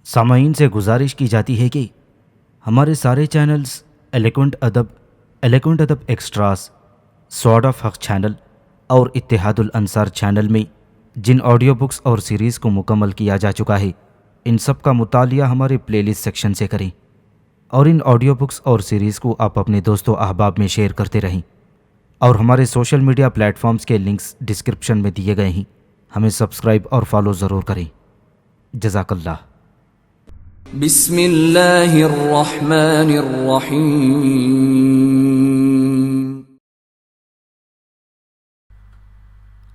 سامعین سے گزارش کی جاتی ہے کہ ہمارے سارے چینلز الیکونٹ ادب ایکسٹراس، سوارڈ آف حق چینل اور اتحاد الانصار چینل میں جن آڈیو بکس اور سیریز کو مکمل کیا جا چکا ہے، ان سب کا مطالعہ ہمارے پلے لسٹ سیکشن سے کریں اور ان آڈیو بکس اور سیریز کو آپ اپنے دوست و احباب میں شیئر کرتے رہیں، اور ہمارے سوشل میڈیا پلیٹ فارمز کے لنکس ڈسکرپشن میں دیے گئے ہیں، ہمیں سبسکرائب اور فالو ضرور کریں۔ جزاک اللہ۔ بسم اللہ الرحمن الرحیم۔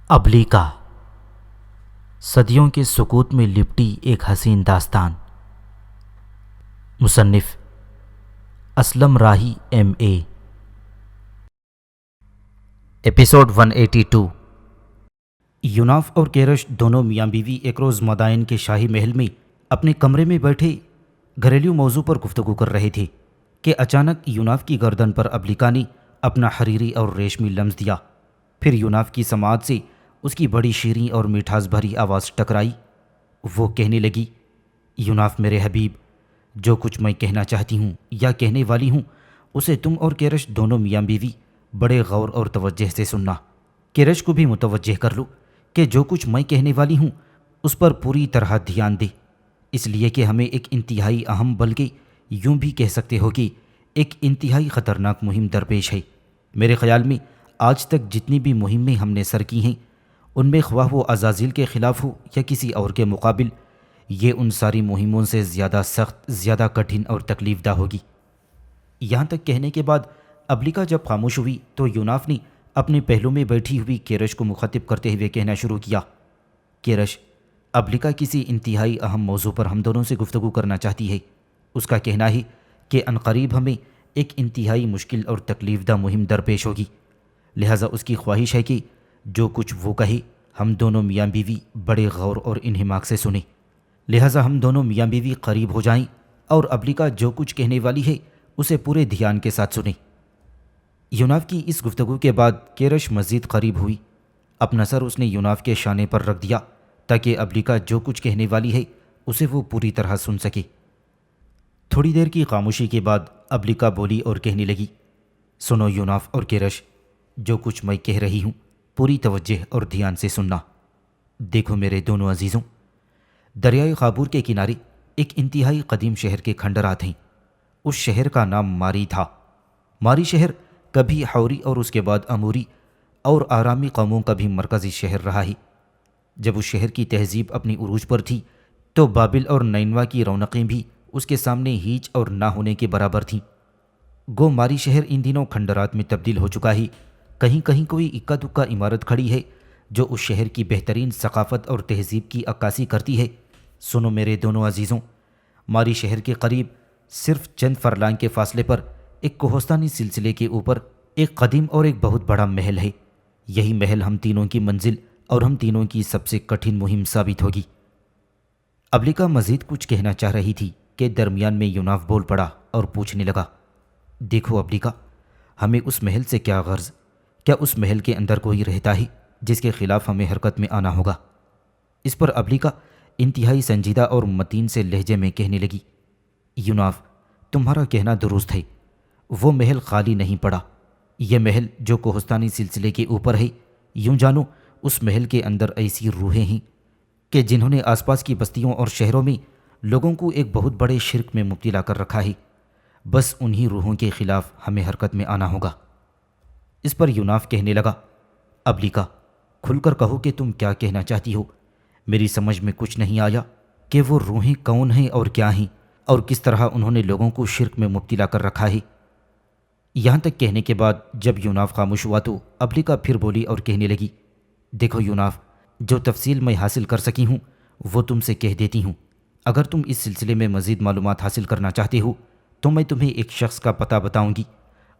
ابلیکا، صدیوں کے سکوت میں لپٹی ایک حسین داستان۔ مصنف اسلم راہی MA۔ ایپیسوڈ 182۔ یوناف اور کیرش دونوں میاں بیوی ایک روز مدائن کے شاہی محل میں اپنے کمرے میں بیٹھے گھریلو موضوع پر گفتگو کر رہے تھے کہ اچانک یوناف کی گردن پر ابلیکا نے اپنا حریری اور ریشمی لمس دیا۔ پھر یوناف کی سماعت سے اس کی بڑی شیریں اور مٹھاس بھری آواز ٹکرائی۔ وہ کہنے لگی، یوناف میرے حبیب، جو کچھ میں کہنا چاہتی ہوں یا کہنے والی ہوں اسے تم اور کیرش دونوں میاں بیوی بڑے غور اور توجہ سے سننا۔ کیرش کو بھی متوجہ کر لو کہ جو کچھ میں کہنے والی ہوں اس پر پوری طرح دھیان دے، اس لیے کہ ہمیں ایک انتہائی اہم، بلکہ یوں بھی کہہ سکتے ہو کہ ایک انتہائی خطرناک مہم درپیش ہے۔ میرے خیال میں آج تک جتنی بھی مہمیں ہم نے سر کی ہیں، ان میں خواہ وہ عزازیل کے خلاف ہو یا کسی اور کے مقابل، یہ ان ساری مہموں سے زیادہ سخت، زیادہ کٹھن اور تکلیف دہ ہوگی۔ یہاں تک کہنے کے بعد ابلیکا جب خاموش ہوئی تو یوناف نے اپنے پہلو میں بیٹھی ہوئی کیرش کو مخاطب کرتے ہوئے کہنا شروع کیا، کیرش، ابلیکا کسی انتہائی اہم موضوع پر ہم دونوں سے گفتگو کرنا چاہتی ہے۔ اس کا کہنا ہے کہ عنقریب ہمیں ایک انتہائی مشکل اور تکلیف دہ مہم درپیش ہوگی، لہٰذا اس کی خواہش ہے کہ جو کچھ وہ کہے ہم دونوں میاں بیوی بڑے غور اور انہماک سے سنیں۔ لہٰذا ہم دونوں میاں بیوی قریب ہو جائیں اور ابلیکا جو کچھ کہنے والی ہے اسے پورے دھیان کے ساتھ سنیں۔ یوناف کی اس گفتگو کے بعد کیرش مزید قریب ہوئی۔ اپنا سر اس نے یوناف کے شانے پر رکھ دیا تاکہ ابلیکا جو کچھ کہنے والی ہے اسے وہ پوری طرح سن سکے۔ تھوڑی دیر کی خاموشی کے بعد ابلیکا بولی اور کہنے لگی، سنو یوناف اور کیرش، جو کچھ میں کہہ رہی ہوں پوری توجہ اور دھیان سے سننا۔ دیکھو میرے دونوں عزیزوں، دریائے خابور کے کنارے ایک انتہائی قدیم شہر کے کھنڈرات ہیں۔ اس شہر کا نام ماری تھا۔ ماری شہر کبھی حوری اور اس کے بعد اموری اور آرامی قوموں کا بھی مرکزی شہر رہا ہے۔ جب اس شہر کی تہذیب اپنی عروج پر تھی تو بابل اور نینوا کی رونقیں بھی اس کے سامنے ہیچ اور نہ ہونے کے برابر تھیں۔ گو ماری شہر ان دنوں کھنڈرات میں تبدیل ہو چکا ہے۔ کہیں کہیں کوئی اکا دکا عمارت کھڑی ہے جو اس شہر کی بہترین ثقافت اور تہذیب کی عکاسی کرتی ہے۔ سنو میرے دونوں عزیزوں، ماری شہر کے قریب صرف چند فرلانگ کے فاصلے پر ایک کوہستانی سلسلے کے اوپر ایک قدیم اور ایک بہت بڑا محل ہے۔ یہی محل ہم تینوں کی منزل اور ہم تینوں کی سب سے کٹھن مہم ثابت ہوگی۔ ابلیکا مزید کچھ کہنا چاہ رہی تھی کہ درمیان میں یوناف بول پڑا اور پوچھنے لگا، دیکھو ابلیکا، ہمیں اس محل سے کیا غرض؟ کیا اس محل کے اندر کوئی رہتا ہے جس کے خلاف ہمیں حرکت میں آنا ہوگا؟ اس پر ابلیکا انتہائی سنجیدہ اور متین سے لہجے میں کہنے لگی، یوناف، تمہارا کہنا درست ہے، وہ محل خالی نہیں پڑا۔ یہ محل جو کوہستانی سلسلے کے اوپر ہے، یوں جانو اس محل کے اندر ایسی روحیں ہیں کہ جنہوں نے آس پاس کی بستیوں اور شہروں میں لوگوں کو ایک بہت بڑے شرک میں مبتلا کر رکھا ہے۔ بس انہی روحوں کے خلاف ہمیں حرکت میں آنا ہوگا۔ اس پر یوناف کہنے لگا، ابلیکا، کھل کر کہو کہ تم کیا کہنا چاہتی ہو۔ میری سمجھ میں کچھ نہیں آیا کہ وہ روحیں کون ہیں اور کیا ہیں، اور کس طرح انہوں نے لوگوں کو شرک میں مبتلا کر رکھا ہے۔ یہاں تک کہنے کے بعد جب یوناف خاموش ہوا تو ابلیکا پھر بولی اور کہنے لگی، دیکھو یوناف، جو تفصیل میں حاصل کر سکی ہوں وہ تم سے کہہ دیتی ہوں۔ اگر تم اس سلسلے میں مزید معلومات حاصل کرنا چاہتے ہو تو میں تمہیں ایک شخص کا پتہ بتاؤں گی،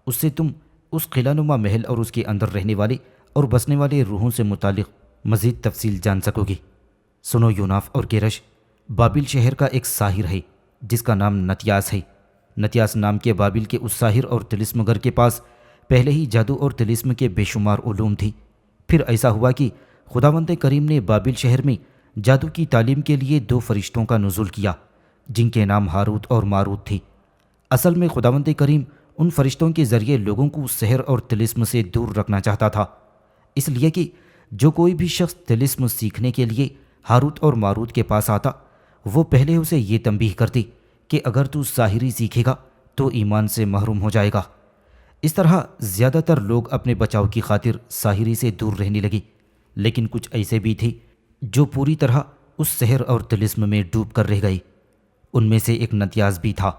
اس سے تم اس قلعہ نما محل اور اس کے اندر رہنے والے اور بسنے والے روحوں سے متعلق مزید تفصیل جان سکو گے۔ سنو یوناف اور کیرش، بابل شہر کا ایک ساحر ہے جس کا نام نتیاس ہے۔ نتیاس نام کے بابل کے اس ساحر اور طلسم گر کے پاس پہلے ہی جادو اور طلسم کے بے شمار علوم تھی۔ پھر ایسا ہوا کہ خداوند کریم نے بابل شہر میں جادو کی تعلیم کے لیے 2 فرشتوں کا نزول کیا جن کے نام ہاروت اور ماروت تھے۔ اصل میں خداوند کریم ان فرشتوں کے ذریعے لوگوں کو سحر اور طلسم سے دور رکھنا چاہتا تھا، اس لیے کہ جو کوئی بھی شخص طلسم سیکھنے کے لیے ہاروت اور ماروت کے پاس آتا، وہ پہلے اسے یہ تنبیہ کرتے کہ اگر تو ساحری سیکھے گا تو ایمان سے محروم ہو جائے گا۔ اس طرح زیادہ تر لوگ اپنے بچاؤ کی خاطر ساحری سے دور رہنے لگے، لیکن کچھ ایسے بھی تھے جو پوری طرح اس سحر اور طلسم میں ڈوب کر رہ گئے۔ ان میں سے ایک نتیاس بھی تھا۔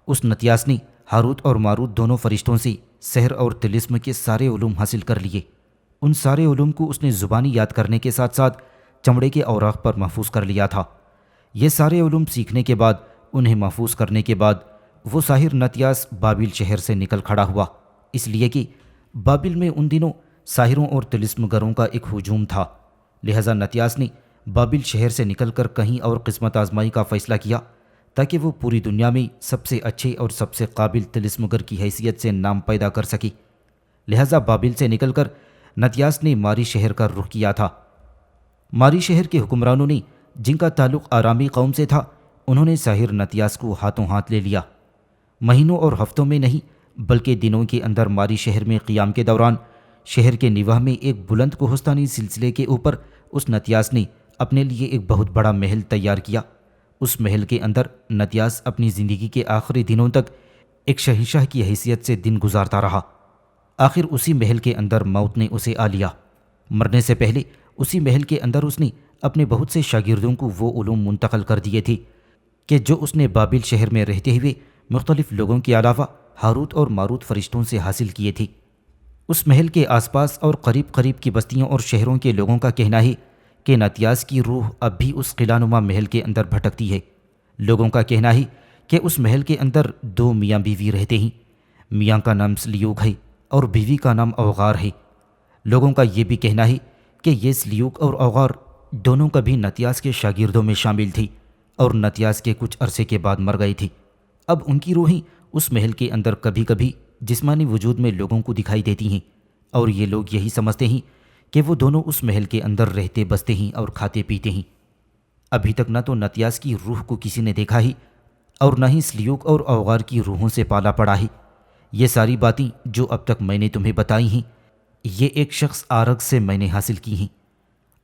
اس نتیاس نے ہاروت اور ماروت دونوں فرشتوں سے سحر اور طلسم کے سارے علوم حاصل کر لیے۔ ان سارے علوم کو اس نے زبانی یاد کرنے کے ساتھ ساتھ چمڑے کے اوراق پر محفوظ کر لیا تھا۔ یہ سارے علوم سیکھنے کے بعد، انہیں محفوظ کرنے کے بعد، وہ ساحر نتیاس بابل شہر سے نکل کھڑا ہوا، اس لیے کہ بابل میں ان دنوں ساحروں اور طلسم گروں کا ایک ہجوم تھا۔ لہذا نتیاس نے بابل شہر سے نکل کر کہیں اور قسمت آزمائی کا فیصلہ کیا تاکہ وہ پوری دنیا میں سب سے اچھے اور سب سے قابل طلسم گر کی حیثیت سے نام پیدا کر سکے۔ لہذا بابل سے نکل کر نتیاس نے ماری شہر کا رخ کیا تھا۔ ماری شہر کے حکمرانوں نے، جن کا تعلق آرامی قوم سے تھا، انہوں نے ساحر نتیاس کو ہاتھوں ہاتھ لے لیا۔ مہینوں اور ہفتوں میں نہیں بلکہ دنوں کے اندر ماری شہر میں قیام کے دوران شہر کے نواح میں ایک بلند کوہستانی سلسلے کے اوپر اس نتیاس نے اپنے لیے ایک بہت بڑا محل تیار کیا۔ اس محل کے اندر نتیاس اپنی زندگی کے آخری دنوں تک ایک شہنشاہ کی حیثیت سے دن گزارتا رہا۔ آخر اسی محل کے اندر موت نے اسے آ لیا۔ مرنے سے پہلے اسی محل کے اندر اس نے اپنے بہت سے شاگردوں کو وہ علوم منتقل کر دیے تھے کہ جو اس نے بابل شہر میں رہتے ہوئے مختلف لوگوں کے علاوہ ہاروت اور ماروت فرشتوں سے حاصل کیے تھے۔ اس محل کے آس پاس اور قریب قریب کی بستیوں اور شہروں کے لوگوں کا کہنا ہے کہ نتیاس کی روح اب بھی اس قلعہ نما محل کے اندر بھٹکتی ہے۔ لوگوں کا کہنا ہے کہ اس محل کے اندر 2 میاں بیوی رہتے ہیں۔ میاں کا نام سلیوک ہے اور بیوی کا نام اوغار ہے۔ لوگوں کا یہ بھی کہنا ہے کہ یہ سلیوک اور اوغار دونوں کبھی نتیاس کے شاگردوں میں شامل تھی اور نتیاس کے کچھ عرصے کے بعد مر گئی تھی۔ اب ان کی روحیں اس محل کے اندر کبھی کبھی جسمانی وجود میں لوگوں کو دکھائی دیتی ہیں، اور یہ لوگ یہی سمجھتے ہیں کہ وہ دونوں اس محل کے اندر رہتے بستے ہیں اور کھاتے پیتے ہیں۔ ابھی تک نہ تو نتیاس کی روح کو کسی نے دیکھا ہی اور نہ ہی سلیوک اور اوغار کی روحوں سے پالا پڑا ہے۔ یہ ساری باتیں جو اب تک میں نے تمہیں بتائی ہیں، یہ ایک شخص آرگ سے میں نے حاصل کی ہیں۔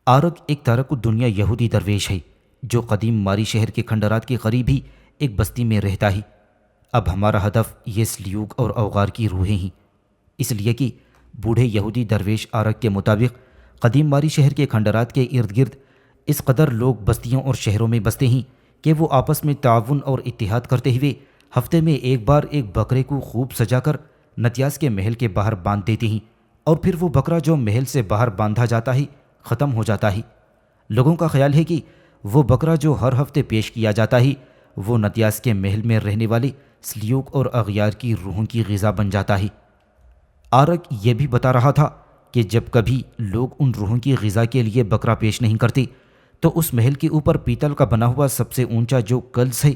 آرگ ایک تارک الدنیا یہودی درویش ہے جو قدیم ماری شہر کے کھنڈرات کے قریب ہی ایک بستی میں رہتا ہے۔ اب ہمارا ہدف یہ سلیوک اور اوغار کی روحیں ہیں، اس لیے کہ بوڑھے یہودی درویش آرگ کے مطابق قدیم ماری شہر کے کھنڈرات کے ارد گرد اس قدر لوگ بستیوں اور شہروں میں بستے ہیں کہ وہ آپس میں تعاون اور اتحاد کرتے ہوئے ہفتے میں ایک بار ایک بکرے کو خوب سجا کر نتیاس کے محل کے باہر باندھ دیتے ہیں، اور پھر وہ بکرا جو محل سے باہر باندھا جاتا ہے ختم ہو جاتا ہے۔ لوگوں کا خیال ہے کہ وہ بکرا جو ہر ہفتے پیش کیا جاتا ہے وہ نتیاس کے محل میں رہنے والے سلیوک اور اغیار کی روحوں کی غذا بن جاتا ہے۔ آرگ یہ بھی بتا رہا تھا کہ جب کبھی لوگ ان روحوں کی غذا کے لیے بکرا پیش نہیں کرتے تو اس محل کے اوپر پیتل کا بنا ہوا سب سے اونچا جو کلس ہے،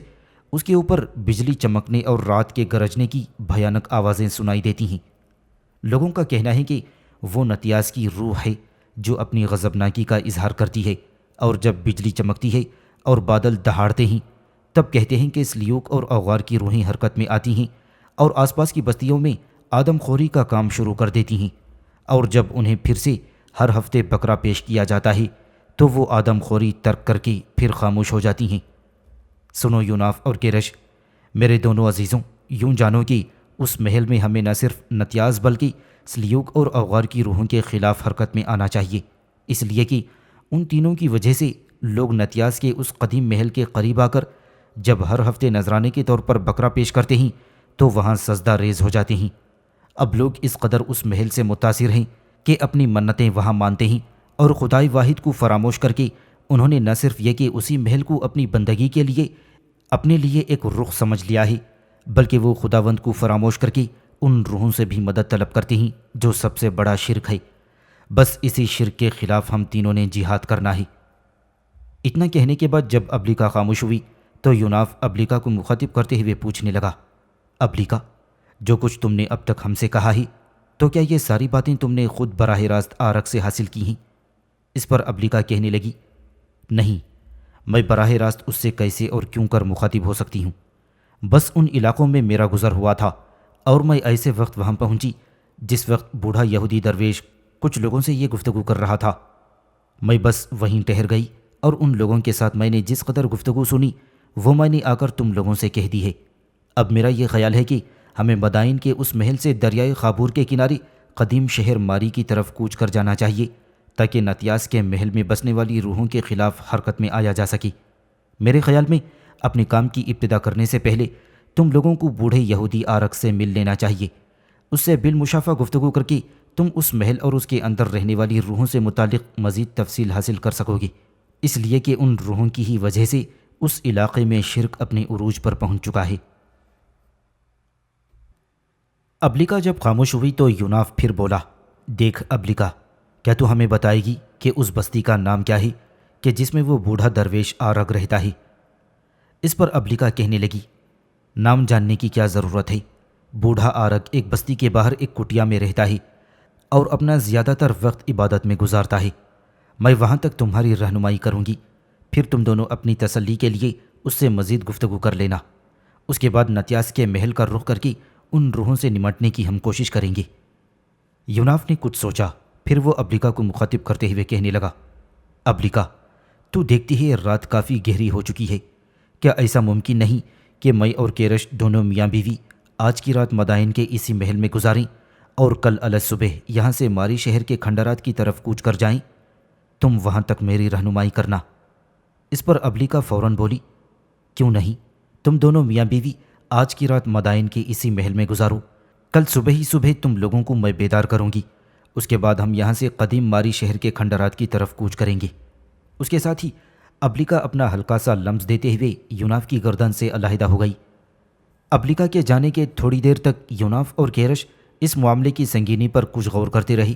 اس کے اوپر بجلی چمکنے اور رات کے گرجنے کی بھیانک آوازیں سنائی دیتی ہیں۔ لوگوں کا کہنا ہے کہ وہ نتیاس کی روح ہے جو اپنی غضبناکی کا اظہار کرتی ہے، اور جب بجلی چمکتی ہے اور بادل دہاڑتے ہیں تب کہتے ہیں کہ سلیوک اور اوغار کی روحیں حرکت میں آتی ہیں اور آس پاس کی بستیوں میں آدم خوری کا کام شروع کر دیتی ہیں، اور جب انہیں پھر سے ہر ہفتے بکرا پیش کیا جاتا ہے تو وہ آدم خوری ترک کر کے پھر خاموش ہو جاتی ہیں۔ سنو یوناف اور کیرش، میرے دونوں عزیزوں، یوں جانو کہ اس محل میں ہمیں نہ صرف نتیاس بلکہ سلیوک اور اوغار کی روحوں کے خلاف حرکت میں آنا چاہیے، اس لیے کہ ان تینوں کی وجہ سے لوگ نتیاس کے اس قدیم محل کے قریب آ کر جب ہر ہفتے نذرانے کے طور پر بکرا پیش کرتے ہیں تو وہاں سجدہ ریز ہو جاتے ہیں۔ اب لوگ اس قدر اس محل سے متاثر ہیں کہ اپنی منتیں وہاں مانتے ہیں، اور خدائے واحد کو فراموش کر کے انہوں نے نہ صرف یہ کہ اسی محل کو اپنی بندگی کے لیے اپنے لیے ایک رخ سمجھ لیا ہے، بلکہ وہ خداوند کو فراموش کر کے ان روحوں سے بھی مدد طلب کرتے ہیں جو سب سے بڑا شرک ہے۔ بس اسی شرک کے خلاف ہم تینوں نے جہاد کرنا ہے۔ اتنا کہنے کے بعد جب ابلیکا خاموش ہوئی تو یوناف ابلیکا کو مخاطب کرتے ہوئے پوچھنے لگا، ابلیکا، جو کچھ تم نے اب تک ہم سے کہا ہے تو کیا یہ ساری باتیں تم نے خود براہ راست آرگ سے حاصل کی ہیں؟ اس پر ابلیکا کہنے لگی، نہیں، میں براہ راست اس سے کیسے اور کیوں کر مخاطب ہو سکتی ہوں؟ بس ان علاقوں میں میرا گزر ہوا تھا اور میں ایسے وقت وہاں پہنچی جس وقت بوڑھا یہودی درویش کچھ لوگوں سے یہ گفتگو کر رہا تھا۔ میں بس وہیں ٹھہر گئی اور ان لوگوں کے ساتھ میں نے جس قدر گفتگو سنی وہ میں نے آ کر تم لوگوں سے کہہ دی ہے۔ اب میرا یہ خیال ہے کہ ہمیں مدائن کے اس محل سے دریائے خابور کے کنارے قدیم شہر ماری کی طرف کوچ کر جانا چاہیے تاکہ نتیاس کے محل میں بسنے والی روحوں کے خلاف حرکت میں آیا جا سکے۔ میرے خیال میں اپنے کام کی ابتدا کرنے سے پہلے تم لوگوں کو بوڑھے یہودی آرک سے مل لینا چاہیے۔ اس سے بالمشافہ گفتگو کر کے تم اس محل اور اس کے اندر رہنے والی روحوں سے متعلق مزید تفصیل حاصل کر سکو گے، اس لیے کہ ان روحوں کی ہی وجہ سے اس علاقے میں شرک اپنے عروج پر پہنچ چکا ہے۔ ابلیکا جب خاموش ہوئی تو یوناف پھر بولا، دیکھ ابلیکا، کیا تو ہمیں بتائے گی کہ اس بستی کا نام کیا ہے کہ جس میں وہ بوڑھا درویش آرگ رہتا ہے؟ اس پر ابلیکا کہنے لگی، نام جاننے کی کیا ضرورت ہے؟ بوڑھا آرگ ایک بستی کے باہر ایک کٹیا میں رہتا ہے اور اپنا زیادہ تر وقت عبادت میں گزارتا ہے۔ میں وہاں تک تمہاری رہنمائی کروں گی، پھر تم دونوں اپنی تسلی کے لیے اس سے مزید گفتگو کر لینا۔ اس کے بعد نتیاس کے محل کا رخ کر کے ان روحوں سے نمٹنے کی ہم کوشش کریں گے۔ یوناف نے کچھ سوچا، پھر وہ ابلیکا کو مخاطب کرتے ہوئے کہنے لگا، ابلیکا، تو دیکھتی ہے رات کافی گہری ہو چکی ہے، کیا ایسا ممکن نہیں کہ میں اور کیرش دونوں میاں بیوی آج کی رات مدائن کے اسی محل میں گزاریں اور کل صبح یہاں سے ماری شہر کے کھنڈرات کی طرف کوچ کر جائیں؟ تم وہاں تک میری رہنمائی کرنا۔ اس پر ابلیکا فوراً بولی، کیوں نہیں، تم دونوں میاں بیوی آج کی رات مدائن کے اسی محل میں گزارو، کل صبح ہی صبح تم لوگوں کو میں بیدار کروں گی، اس کے بعد ہم یہاں سے قدیم ماری شہر کے کھنڈرات کی طرف کوچ کریں گے۔ اس کے ساتھ ہی ابلیکا اپنا ہلکا سا لمس دیتے ہوئے یوناف کی گردن سے علیحدہ ہو گئی۔ ابلیکا کے جانے کے تھوڑی دیر تک یوناف اور کیرش اس معاملے کی سنگینی پر کچھ غور کرتے رہے۔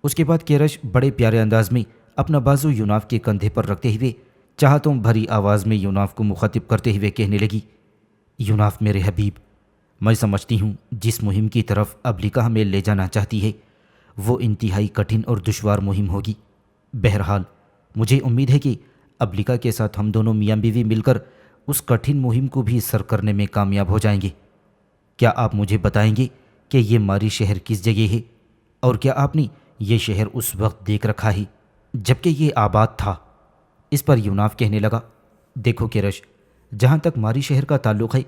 اس کے بعد کیرش بڑے پیارے انداز میں اپنا بازو یوناف کے کندھے پر رکھتے ہوئے چاہتوں بھری آواز میں یوناف کو مخاطب کرتے ہوئے کہنے لگی، یوناف میرے حبیب، میں سمجھتی ہوں جس مہم کی طرف ابلیکا ہمیں لے جانا چاہتی ہے وہ انتہائی کٹھن اور دشوار مہم ہوگی۔ بہرحال مجھے امید ہے کہ ابلیکا کے ساتھ ہم دونوں میاں بیوی مل کر اس کٹھن مہم کو بھی سر کرنے میں کامیاب ہو جائیں گے۔ کیا آپ مجھے بتائیں گے کہ یہ ماری شہر کس جگہ ہے، اور کیا آپ نے یہ شہر اس وقت دیکھ رکھا ہے جبکہ یہ آباد تھا؟ اس پر یوناف کہنے لگا، دیکھو کیرش، جہاں تک ماری شہر کا تعلق ہے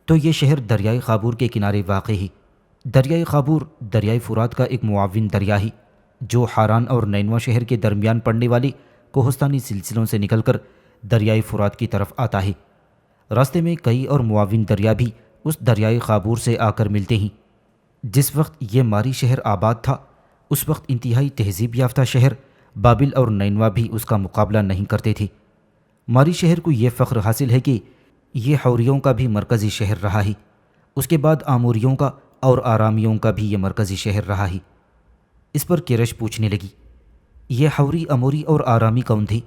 تو یہ شہر دریائے خابور کے کنارے واقع ہے۔ دریائے خابور دریائے فرات کا ایک معاون دریا ہے جو حاران اور نینوا شہر کے درمیان پڑنے والے کوہستانی سلسلوں سے نکل کر دریائے فرات کی طرف آتا ہے۔ راستے میں کئی اور معاون دریا بھی اس دریائے خابور سے آ کر ملتے ہیں۔ جس وقت یہ ماری شہر آباد تھا اس وقت انتہائی تہذیب یافتہ شہر بابل اور نینوا بھی اس کا مقابلہ نہیں کرتے تھے۔ ماری شہر کو یہ فخر حاصل ہے کہ یہ حوریوں کا بھی مرکزی شہر رہا ہے، اس کے بعد آموریوں کا اور آرامیوں کا بھی یہ مرکزی شہر رہا ہے۔ اس پر کیرش پوچھنے لگی، یہ حوری، اموری اور آرامی کون تھے؟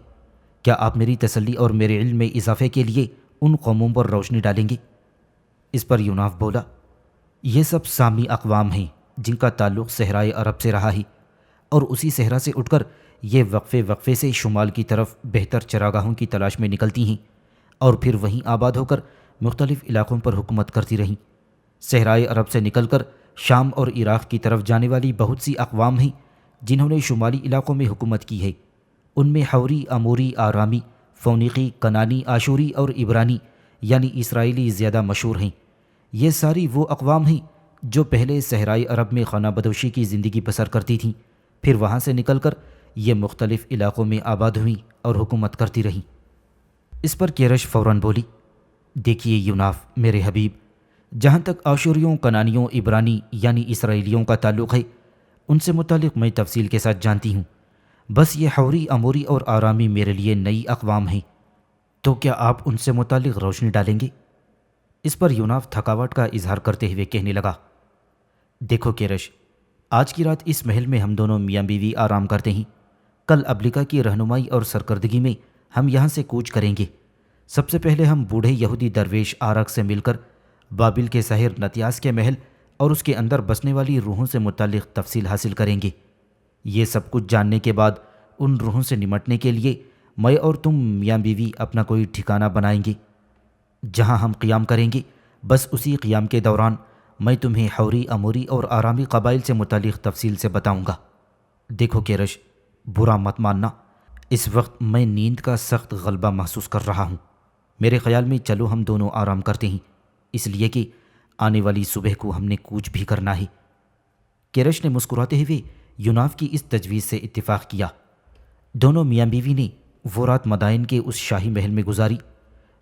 کیا آپ میری تسلی اور میرے علم میں اضافے کے لیے ان قوموں پر روشنی ڈالیں گے؟ اس پر یوناف بولا، یہ سب سامی اقوام ہیں جن کا تعلق صحرائے عرب سے رہا ہے، اور اسی صحرا سے اٹھ کر یہ وقفے وقفے سے شمال کی طرف بہتر چراگاہوں کی تلاش میں نکلتی ہیں اور پھر وہیں آباد ہو کر مختلف علاقوں پر حکومت کرتی رہیں۔ صحرائے عرب سے نکل کر شام اور عراق کی طرف جانے والی بہت سی اقوام ہیں جنہوں نے شمالی علاقوں میں حکومت کی ہے۔ ان میں حوری، اموری، آرامی، فونیقی، کنانی، آشوری اور عبرانی یعنی اسرائیلی زیادہ مشہور ہیں۔ یہ ساری وہ اقوام ہیں جو پہلے صحرائے عرب میں خانہ بدوشی کی زندگی بسر کرتی تھیں، پھر وہاں سے نکل کر یہ مختلف علاقوں میں آباد ہوئیں اور حکومت کرتی رہیں۔ اس پر کیرش فوراً بولی، دیکھیے یوناف میرے حبیب، جہاں تک آشوریوں، کنانیوں، عبرانی یعنی اسرائیلیوں کا تعلق ہے ان سے متعلق میں تفصیل کے ساتھ جانتی ہوں، بس یہ حوری، اموری اور آرامی میرے لیے نئی اقوام ہیں، تو کیا آپ ان سے متعلق روشنی ڈالیں گے؟ اس پر یوناف تھکاوٹ کا اظہار کرتے ہوئے کہنے لگا، دیکھو کیرش، آج کی رات اس محل میں ہم دونوں میاں بیوی آرام کرتے ہیں، کل ابلیکا کی رہنمائی اور سرکردگی میں ہم یہاں سے کوچ کریں گے۔ سب سے پہلے ہم بوڑھے یہودی درویش آرک سے مل کر بابل کے شہر نتیاس کے محل اور اس کے اندر بسنے والی روحوں سے متعلق تفصیل حاصل کریں گے۔ یہ سب کچھ جاننے کے بعد ان روحوں سے نمٹنے کے لیے میں اور تم میاں بیوی اپنا کوئی ٹھکانہ بنائیں گے جہاں ہم قیام کریں گے۔ بس اسی قیام کے دوران میں تمہیں حوری، اموری اور آرامی قبائل سے متعلق تفصیل سے بتاؤں گا۔ دیکھو کیرش، برا مت ماننا، اس وقت میں نیند کا سخت غلبہ محسوس کر رہا ہوں۔ میرے خیال میں چلو ہم دونوں آرام کرتے ہیں، اس لیے کہ آنے والی صبح کو ہم نے کوچ بھی کرنا ہے۔ کیرش نے مسکراتے ہوئے یوناف کی اس تجویز سے اتفاق کیا۔ دونوں میاں بیوی نے وہ رات مدائن کے اس شاہی محل میں گزاری۔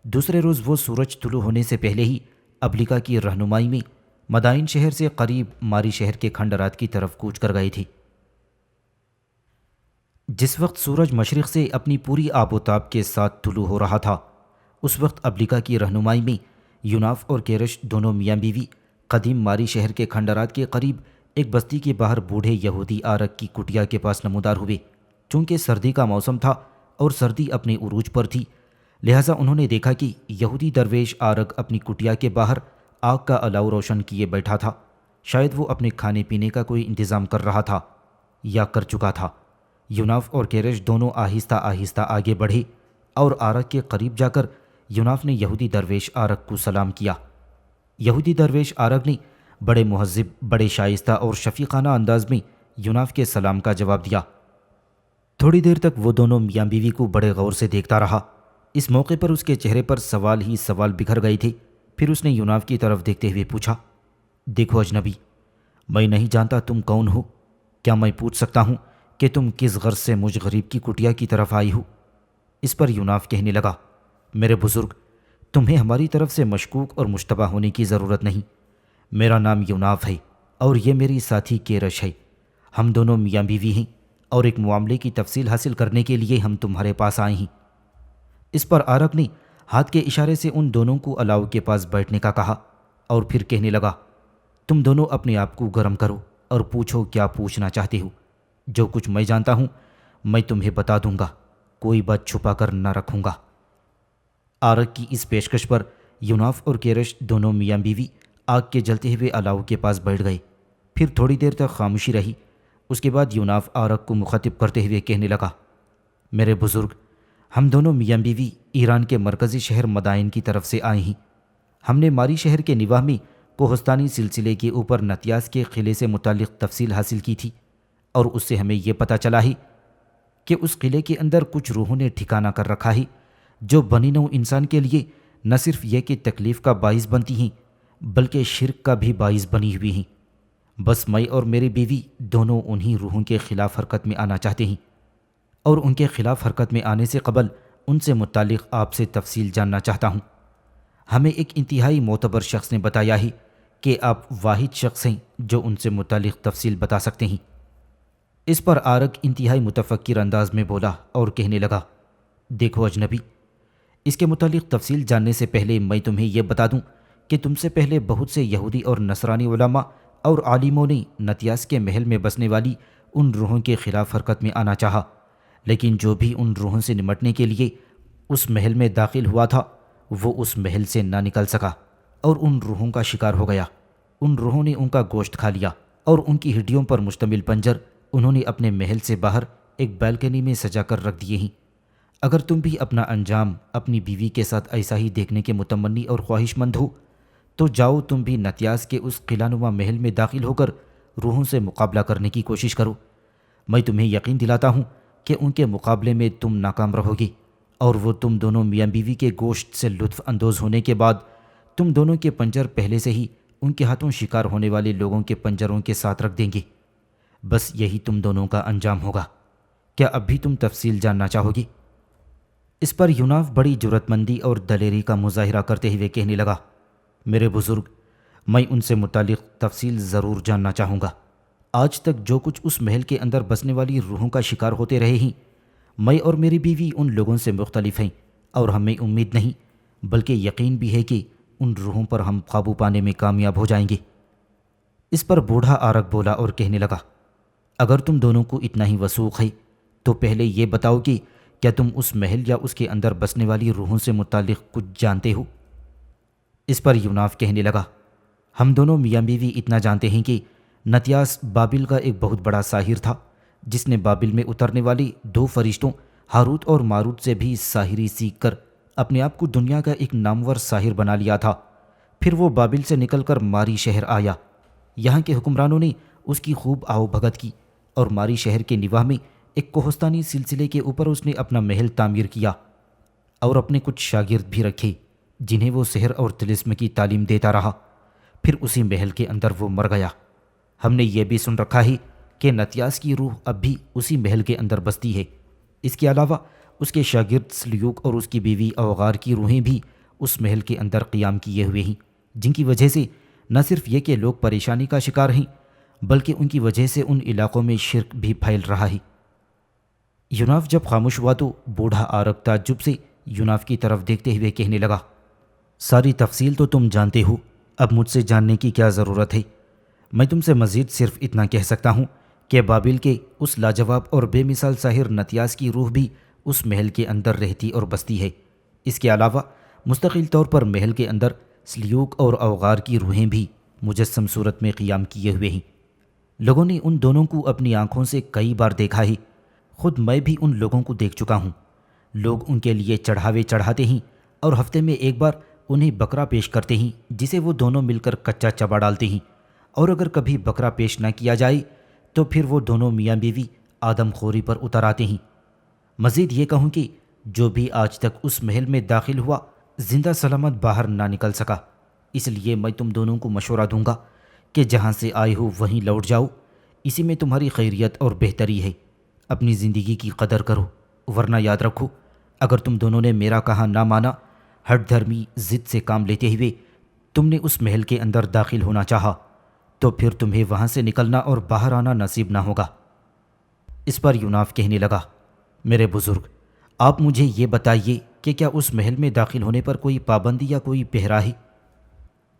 دوسرے روز وہ سورج طلوع ہونے سے پہلے ہی ابلیکا کی رہنمائی میں مدائن شہر سے قریب ماری شہر کے کھنڈرات کی طرف کوچ کر گئے تھے۔ جس وقت سورج مشرق سے اپنی پوری آب و تاب کے ساتھ طلوع ہو رہا تھا، اس وقت ابلیکا کی رہنمائی میں یوناف اور کیرش دونوں میاں بیوی قدیم ماری شہر کے کھنڈرات کے قریب ایک بستی کے باہر بوڑھے یہودی آرک کی کٹیا کے پاس نمودار ہوئے۔ چونکہ سردی کا موسم تھا اور سردی اپنے عروج پر تھی، لہٰذا انہوں نے دیکھا کہ یہودی درویش آرک اپنی کٹیا کے باہر آگ کا الاؤ روشن کیے بیٹھا تھا۔ شاید وہ اپنے کھانے پینے کا کوئی انتظام کر رہا تھا یا کر چکا تھا۔ یوناف اور کیرش دونوں آہستہ آہستہ آگے بڑھے اور آرک کے قریب جا کر یوناف نے یہودی درویش آرک کو سلام کیا۔ یہودی درویش آرک نے بڑے مہذب، بڑے شائستہ اور شفیقانہ انداز میں یوناف کے سلام کا جواب دیا۔ تھوڑی دیر تک وہ دونوں میاں بیوی کو بڑے غور سے دیکھتا رہا۔ اس موقع پر اس کے چہرے پر سوال ہی سوال بکھر گئے تھے۔ پھر اس نے یوناف کی طرف دیکھتے ہوئے پوچھا، دیکھو اجنبی، میں نہیں جانتا تم کون ہو، کیا میں پوچھ سکتا ہوں کہ تم کس غرض سے مجھ غریب کی کٹیا کی طرف آئی ہو؟ اس پر یوناف کہنے لگا، میرے بزرگ، تمہیں ہماری طرف سے مشکوک اور مشتبہ ہونے کی ضرورت نہیں۔ میرا نام یوناف ہے اور یہ میری ساتھی کیرش ہے۔ ہم دونوں میاں بیوی ہیں اور ایک معاملے کی تفصیل حاصل کرنے کے لیے ہم تمہارے پاس آئے ہیں۔ اس پر آرک نے ہاتھ کے اشارے سے ان دونوں کو الاؤ کے پاس بیٹھنے کا کہا اور پھر کہنے لگا، تم دونوں اپنے آپ کو گرم کرو اور پوچھو کیا پوچھنا چاہتے ہو۔ جو کچھ میں جانتا ہوں میں تمہیں بتا دوں گا، کوئی بات چھپا کر نہ رکھوں گا۔ آرک کی اس پیشکش پر یوناف اور کیرش دونوں میاں بیوی آگ کے جلتے ہوئے الاؤ کے پاس بیٹھ گئے۔ پھر تھوڑی دیر تک خاموشی رہی۔ اس کے بعد یوناف آرک کو مخاطب کرتے ہوئے کہنے لگا، میرے بزرگ، ہم دونوں میاں بیوی ایران کے مرکزی شہر مدائن کی طرف سے آئے ہیں۔ ہم نے ماری شہر کے نواح میں کوہستانی سلسلے کے اوپر نتیاس کے قلعے سے متعلق تفصیل حاصل کی تھی، اور اس سے ہمیں یہ پتہ چلا ہے کہ اس قلعے کے اندر کچھ روحوں نے ٹھکانہ کر رکھا ہے جو بنی نوع انسان کے لیے نہ صرف یہ کہ تکلیف کا باعث بنتی ہیں بلکہ شرک کا بھی باعث بنی ہوئی ہیں۔ بس میں اور میری بیوی دونوں انہی روحوں کے خلاف حرکت میں آنا چاہتے ہیں، اور ان کے خلاف حرکت میں آنے سے قبل ان سے متعلق آپ سے تفصیل جاننا چاہتا ہوں۔ ہمیں ایک انتہائی معتبر شخص نے بتایا ہے کہ آپ واحد شخص ہیں جو ان سے متعلق تفصیل بتا سکتے ہیں۔ اس پر آرک انتہائی متفکر انداز میں بولا اور کہنے لگا، دیکھو اجنبی، اس کے متعلق تفصیل جاننے سے پہلے میں تمہیں یہ بتا دوں کہ تم سے پہلے بہت سے یہودی اور نصرانی علماء اور عالموں نے نتیاس کے محل میں بسنے والی ان روحوں کے خلاف حرکت میں آنا چاہا، لیکن جو بھی ان روحوں سے نمٹنے کے لیے اس محل میں داخل ہوا تھا وہ اس محل سے نہ نکل سکا اور ان روحوں کا شکار ہو گیا۔ ان روحوں نے ان کا گوشت کھا لیا اور ان کی ہڈیوں پر مشتمل پنجر انہوں نے اپنے محل سے باہر ایک بالکنی میں سجا کر رکھ دیے ہیں۔ اگر تم بھی اپنا انجام اپنی بیوی کے ساتھ ایسا ہی دیکھنے کے متمنی اور خواہش مند ہو تو جاؤ تم بھی نتیاس کے اس قلعہ نما محل میں داخل ہو کر روحوں سے مقابلہ کرنے کی کوشش کرو۔ میں تمہیں یقین دلاتا ہوں کہ ان کے مقابلے میں تم ناکام رہو گی، اور وہ تم دونوں میاں بیوی کے گوشت سے لطف اندوز ہونے کے بعد تم دونوں کے پنجر پہلے سے ہی ان کے ہاتھوں شکار ہونے والے لوگوں کے پنجروں کے ساتھ رکھ دیں گے۔ بس یہی تم دونوں کا انجام ہوگا۔ کیا اب بھی تم تفصیل جاننا چاہو گی؟ اس پر یوناف بڑی جرأت مندی اور دلیری کا مظاہرہ کرتے ہوئے کہنے لگا، میرے بزرگ، میں ان سے متعلق تفصیل ضرور جاننا چاہوں گا۔ آج تک جو کچھ اس محل کے اندر بسنے والی روحوں کا شکار ہوتے رہے ہیں، میں اور میری بیوی ان لوگوں سے مختلف ہیں، اور ہمیں امید نہیں بلکہ یقین بھی ہے کہ ان روحوں پر ہم قابو پانے میں کامیاب ہو جائیں گے۔ اس پر بوڑھا آرک بولا اور کہنے لگا، اگر تم دونوں کو اتنا ہی وثوق ہے تو پہلے یہ بتاؤ کہ کیا تم اس محل یا اس کے اندر بسنے والی روحوں سے متعلق کچھ جانتے ہو؟ اس پر یوناف کہنے لگا، ہم دونوں میاں بیوی اتنا جانتے ہیں کہ نتیاس بابل کا ایک بہت بڑا ساحر تھا جس نے بابل میں اترنے والی 2 فرشتوں ہاروت اور ماروت سے بھی ساحری سیکھ کر اپنے آپ کو دنیا کا ایک نامور ساحر بنا لیا تھا۔ پھر وہ بابل سے نکل کر ماری شہر آیا۔ یہاں کے حکمرانوں نے اس کی خوب آؤ بھگت کی اور ماری شہر کے نواح میں ایک کوہستانی سلسلے کے اوپر اس نے اپنا محل تعمیر کیا اور اپنے کچھ شاگرد بھی رکھے جنہیں وہ سحر اور طلسم کی تعلیم دیتا رہا۔ پھر اسی محل کے اندر وہ مر گیا۔ ہم نے یہ بھی سن رکھا ہے کہ نتیاس کی روح اب بھی اسی محل کے اندر بستی ہے۔ اس کے علاوہ اس کے شاگرد سلیوک اور اس کی بیوی اوغار کی روحیں بھی اس محل کے اندر قیام کیے ہوئے ہیں، جن کی وجہ سے نہ صرف یہ کہ لوگ پریشانی کا شکار ہیں بلکہ ان کی وجہ سے ان علاقوں میں شرک بھی پھیل رہا ہے۔ یوناف جب خاموش ہوا تو بوڑھا آرک تعجب سے یوناف کی طرف دیکھتے ہوئے کہنے لگا، ساری تفصیل تو تم جانتے ہو، اب مجھ سے جاننے کی کیا ضرورت ہے؟ میں تم سے مزید صرف اتنا کہہ سکتا ہوں کہ بابل کے اس لاجواب اور بے مثال ساحر نتیاس کی روح بھی اس محل کے اندر رہتی اور بستی ہے۔ اس کے علاوہ مستقل طور پر محل کے اندر سلیوک اور اوغار کی روحیں بھی مجسم صورت میں قیام کیے ہوئے ہیں۔ لوگوں نے ان دونوں کو اپنی آنکھوں سے کئی بار دیکھا ہے، خود میں بھی ان لوگوں کو دیکھ چکا ہوں۔ لوگ ان کے لیے چڑھاوے چڑھاتے ہیں اور ہفتے میں ایک بار انہیں بکرا پیش کرتے ہیں جسے وہ دونوں مل کر کچا چبا ڈالتے ہیں، اور اگر کبھی بکرا پیش نہ کیا جائے تو پھر وہ دونوں میاں بیوی آدم خوری پر اتر آتے ہیں۔ مزید یہ کہوں کہ جو بھی آج تک اس محل میں داخل ہوا زندہ سلامت باہر نہ نکل سکا، اس لیے میں تم دونوں کو مشورہ دوں گا کہ جہاں سے آئے ہو وہیں لوٹ جاؤ، اسی میں تمہاری خیریت اور بہتری ہے۔ اپنی زندگی کی قدر کرو، ورنہ یاد رکھو اگر تم دونوں نے میرا کہا نہ مانا، ہٹ دھرمی ضد سے کام لیتے ہوئے تم نے اس محل کے اندر داخل ہونا چاہا تو پھر تمہیں وہاں سے نکلنا اور باہر آنا نصیب نہ ہوگا۔ اس پر یوناف کہنے لگا، میرے بزرگ، آپ مجھے یہ بتائیے کہ کیا اس محل میں داخل ہونے پر کوئی پابندی یا کوئی پہرا ہے؟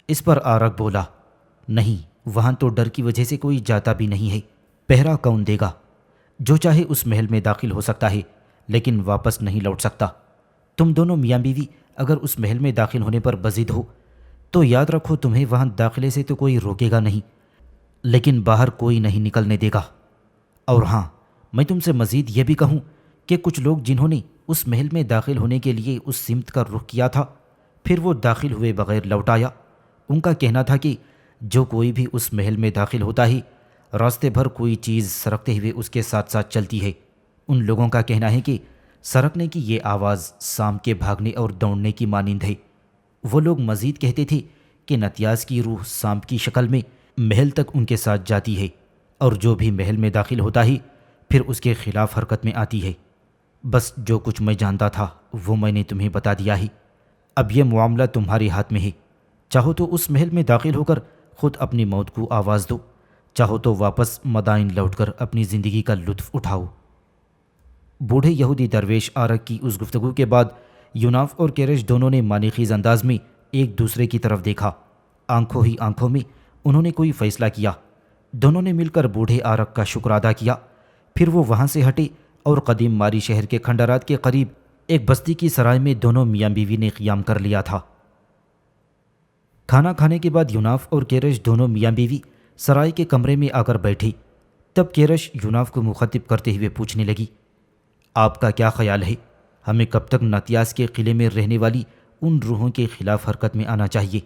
اس پر آرک بولا، نہیں، وہاں تو ڈر کی وجہ سے کوئی جاتا بھی نہیں ہے، پہرا کون دے گا؟ جو چاہے اس محل میں داخل ہو سکتا ہے لیکن واپس نہیں لوٹ سکتا۔ تم دونوں میاں بیوی اگر اس محل میں داخل ہونے پر بضد ہو تو یاد رکھو تمہیں وہاں داخلے سے تو کوئی روکے گا نہیں، لیکن باہر کوئی نہیں نکلنے دے گا۔ اور ہاں، میں تم سے مزید یہ بھی کہوں کہ کچھ لوگ جنہوں نے اس محل میں داخل ہونے کے لیے اس سمت کا رخ کیا تھا پھر وہ داخل ہوئے بغیر لوٹ آیا، ان کا کہنا تھا کہ جو کوئی بھی اس محل میں داخل ہوتا ہے راستے بھر کوئی چیز سرکتے ہوئے اس کے ساتھ ساتھ چلتی ہے۔ ان لوگوں کا کہنا ہے کہ سرکنے کی یہ آواز سانپ کے بھاگنے اور دوڑنے کی مانند ہے۔ وہ لوگ مزید کہتے تھے کہ نتیاس کی روح سانپ کی شکل میں محل تک ان کے ساتھ جاتی ہے اور جو بھی محل میں داخل ہوتا ہے پھر اس کے خلاف حرکت میں آتی ہے۔ بس جو کچھ میں جانتا تھا وہ میں نے تمہیں بتا دیا ہے۔ اب یہ معاملہ تمہارے ہاتھ میں ہے، چاہو تو اس محل میں داخل ہو کر خود اپنی موت کو آواز دو، چاہو تو واپس مدائن لوٹ کر اپنی زندگی کا لطف اٹھاؤ۔ بوڑھے یہودی درویش آرک کی اس گفتگو کے بعد یوناف اور کیرش دونوں نے معنی خیز انداز میں ایک دوسرے کی طرف دیکھا۔ آنکھوں ہی آنکھوں میں انہوں نے کوئی فیصلہ کیا۔ دونوں نے مل کر بوڑھے آرک کا شکر ادا کیا، پھر وہ وہاں سے ہٹے اور قدیم ماری شہر کے کھنڈرات کے قریب ایک بستی کی سرائے میں دونوں میاں بیوی نے قیام کر لیا تھا۔ کھانا کھانے کے بعد یوناف اور کیرش دونوں میاں بیوی سرائے کے کمرے میں آ کر بیٹھی۔ تب کیرش یوناف کو مخاطب کرتے ہوئے پوچھنے لگی، آپ کا کیا خیال ہے، ہمیں کب تک نتیاس کے قلعے میں رہنے والی ان روحوں کے خلاف حرکت میں آنا چاہیے؟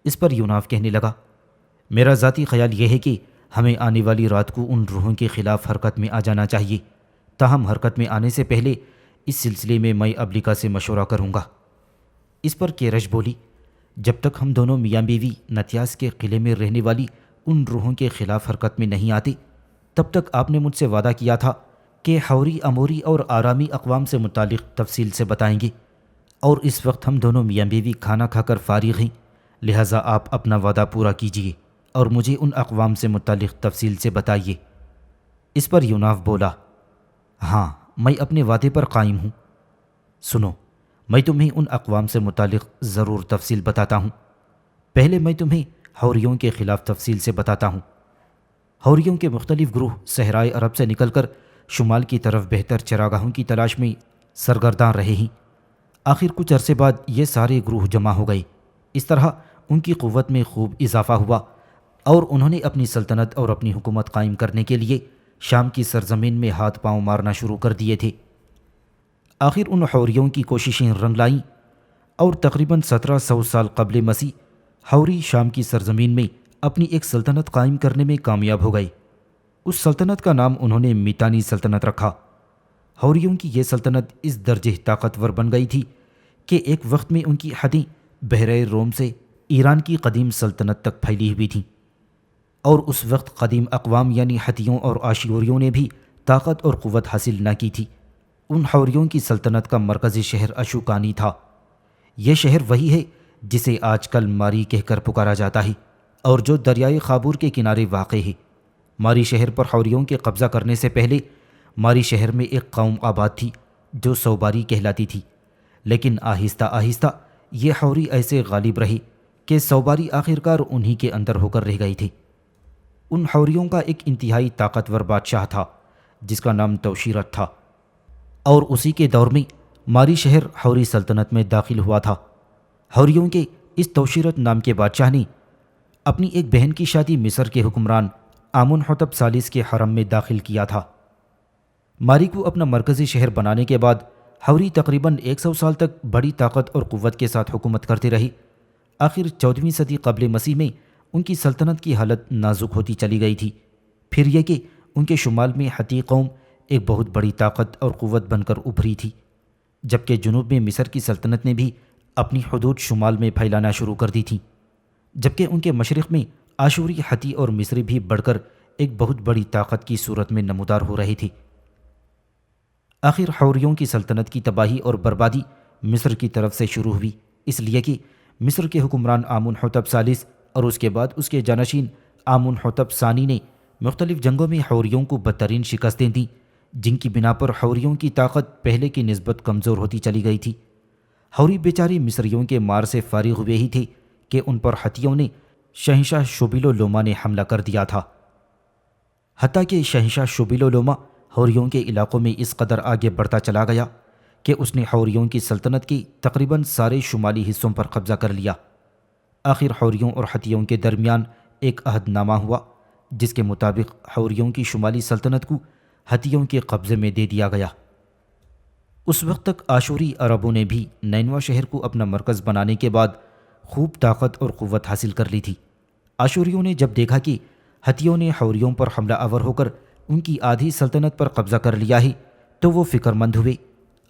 اس پر یوناف کہنے لگا، میرا ذاتی خیال یہ ہے کہ ہمیں آنے والی رات کو ان روحوں کے خلاف حرکت میں آ جانا چاہیے، تاہم حرکت میں آنے سے پہلے اس سلسلے میں میں ابلیکا سے مشورہ کروں گا۔ اس پر کیرش بولی، جب تک ہم دونوں میاں بیوی نتیاس کے قلعے میں رہنے والی ان روحوں کے خلاف حرکت میں نہیں آتے تب تک آپ نے مجھ سے وعدہ کیا تھا کہ حوری اموری اور آرامی اقوام سے متعلق تفصیل سے بتائیں گے، اور اس وقت ہم دونوں میاں بیوی کھانا کھا کر فارغ ہیں، لہٰذا آپ اپنا وعدہ پورا کیجیے اور مجھے ان اقوام سے متعلق تفصیل سے بتائیے۔ اس پر یوناف بولا، ہاں، میں اپنے وعدے پر قائم ہوں۔ سنو، میں تمہیں ان اقوام سے متعلق ضرور تفصیل بتاتا ہوں۔ پہلے میں تمہیں حوریوں کے خلاف تفصیل سے بتاتا ہوں۔ حوریوں کے مختلف گروہ صحرائے عرب سے نکل کر شمال کی طرف بہتر چراگاہوں کی تلاش میں سرگرداں رہے ہیں۔ آخر کچھ عرصے بعد یہ سارے گروہ جمع ہو گئے۔ اس طرح ان کی قوت میں خوب اضافہ ہوا اور انہوں نے اپنی سلطنت اور اپنی حکومت قائم کرنے کے لیے شام کی سرزمین میں ہاتھ پاؤں مارنا شروع کر دیے تھے۔ آخر ان حوریوں کی کوششیں رنگ لائیں اور تقریباً 1700 سال قبل مسیح حوری شام کی سرزمین میں اپنی ایک سلطنت قائم کرنے میں کامیاب ہو گئے۔ اس سلطنت کا نام انہوں نے میتانی سلطنت رکھا۔ حوریوں کی یہ سلطنت اس درجے طاقتور بن گئی تھی کہ ایک وقت میں ان کی حدیں بحیرہ روم سے ایران کی قدیم سلطنت تک پھیلی ہوئی تھیں، اور اس وقت قدیم اقوام یعنی ہتھیوں اور آشوریوں نے بھی طاقت اور قوت حاصل نہ کی تھی۔ ان حوریوں کی سلطنت کا مرکزی شہر اشوکانی تھا۔ یہ شہر وہی ہے جسے آج کل ماری کہہ کر پکارا جاتا ہے اور جو دریائے خابور کے کنارے واقع ہے۔ ماری شہر پر حوریوں کے قبضہ کرنے سے پہلے ماری شہر میں ایک قوم آباد تھی جو سوباری کہلاتی تھی، لیکن آہستہ آہستہ یہ حوری ایسے غالب رہے کہ سوباری آخرکار انہی کے اندر ہو کر رہ گئی تھی۔ ان حوریوں کا ایک انتہائی طاقتور بادشاہ تھا جس کا نام توشیرت تھا، اور اسی کے دور میں ماری شہر حوری سلطنت میں داخل ہوا تھا۔ حوریوں کے اس توشیرت نام کے بادشاہ نے اپنی ایک بہن کی شادی مصر کے حکمران آمنحتب ثالث کے حرم میں داخل کیا تھا۔ ماری کو اپنا مرکزی شہر بنانے کے بعد حوری تقریباً 100 سال تک بڑی طاقت اور قوت کے ساتھ حکومت کرتے رہے۔ آخر 14ویں صدی قبل مسیح میں ان کی سلطنت کی حالت نازک ہوتی چلی گئی تھی۔ پھر یہ کہ ان کے شمال میں ہتی قوم ایک بہت بڑی طاقت اور قوت بن کر ابھری تھی، جبکہ جنوب میں مصر کی سلطنت نے بھی اپنی حدود شمال میں پھیلانا شروع کر دی تھی، جبکہ ان کے مشرق میں آشوری، ہتی اور مصری بھی بڑھ کر ایک بہت بڑی طاقت کی صورت میں نمودار ہو رہے تھے۔ آخر حوریوں کی سلطنت کی تباہی اور بربادی مصر کی طرف سے شروع ہوئی، اس لیے کہ مصر کے حکمران آمنحتب ثالث اور اس کے بعد اس کے جانشین آمنحتب ثانی نے مختلف جنگوں میں حوریوں کو بدترین شکستیں دیں، جن کی بنا پر حوریوں کی طاقت پہلے کی نسبت کمزور ہوتی چلی گئی تھی۔ حوری بیچاری مصریوں کے مار سے فارغ ہوئے ہی تھے کہ ان پر ہتھیوں نے شہنشاہ شوبیلولوما نے حملہ کر دیا تھا۔ حتیٰ کہ شہنشاہ شوبیلولوما حوریوں کے علاقوں میں اس قدر آگے بڑھتا چلا گیا کہ اس نے حوریوں کی سلطنت کی تقریباً سارے شمالی حصوں پر قبضہ کر لیا۔ آخر حوریوں اور ہتھیوں کے درمیان ایک عہد نامہ ہوا جس کے مطابق حوریوں کی شمالی سلطنت کو ہتھیوں کے قبضے میں دے دیا گیا۔ اس وقت تک آشوری عربوں نے بھی نینوا شہر کو اپنا مرکز بنانے کے بعد خوب طاقت اور قوت حاصل کر لی تھی۔ آشوریوں نے جب دیکھا کہ ہتھیوں نے حوریوں پر حملہ آور ہو کر ان کی آدھی سلطنت پر قبضہ کر لیا ہے تو وہ فکر مند ہوئے،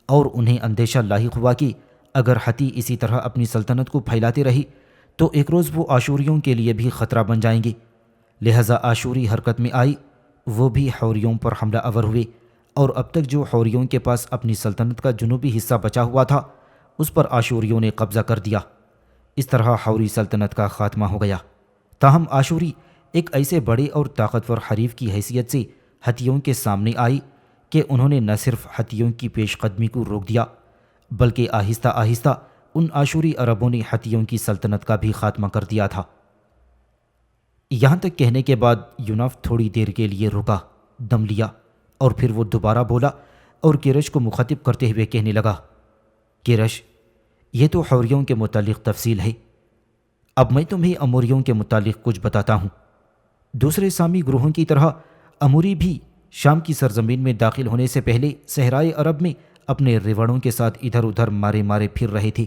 اور انہیں اندیشہ لاحق ہوا کہ اگر ہتی اسی طرح اپنی سلطنت کو پھیلاتے رہے تو ایک روز وہ آشوریوں کے لیے بھی خطرہ بن جائیں گے۔ لہٰذا آشوری حرکت میں آئی، وہ بھی حوریوں پر حملہ آور ہوئے، اور اب تک جو حوریوں کے پاس اپنی سلطنت کا جنوبی حصہ بچا ہوا تھا اس پر آشوریوں نے قبضہ کر دیا۔ اس طرح حوری سلطنت کا خاتمہ ہو گیا۔ تاہم آشوری ایک ایسے بڑے اور طاقتور حریف کی حیثیت سے ہتھیوں کے سامنے آئی کہ انہوں نے نہ صرف ہتھیوں کی پیش قدمی کو روک دیا بلکہ آہستہ آہستہ ان آشوری عربوں نے ہتھیوں کی سلطنت کا بھی خاتمہ کر دیا تھا۔ یہاں تک کہنے کے بعد یوناف تھوڑی دیر کے لیے رکا، دم لیا، اور پھر وہ دوبارہ بولا اور کیرش کو مخاطب کرتے ہوئے کہنے لگا، کیرش، یہ تو حوریوں کے متعلق تفصیل ہے، اب میں تمہیں اموریوں کے متعلق کچھ بتاتا ہوں۔ دوسرے سامی گروہوں کی طرح اموری بھی شام کی سرزمین میں داخل ہونے سے پہلے صحرائے عرب میں اپنے ریوڑوں کے ساتھ ادھر ادھر مارے مارے پھر رہے تھے۔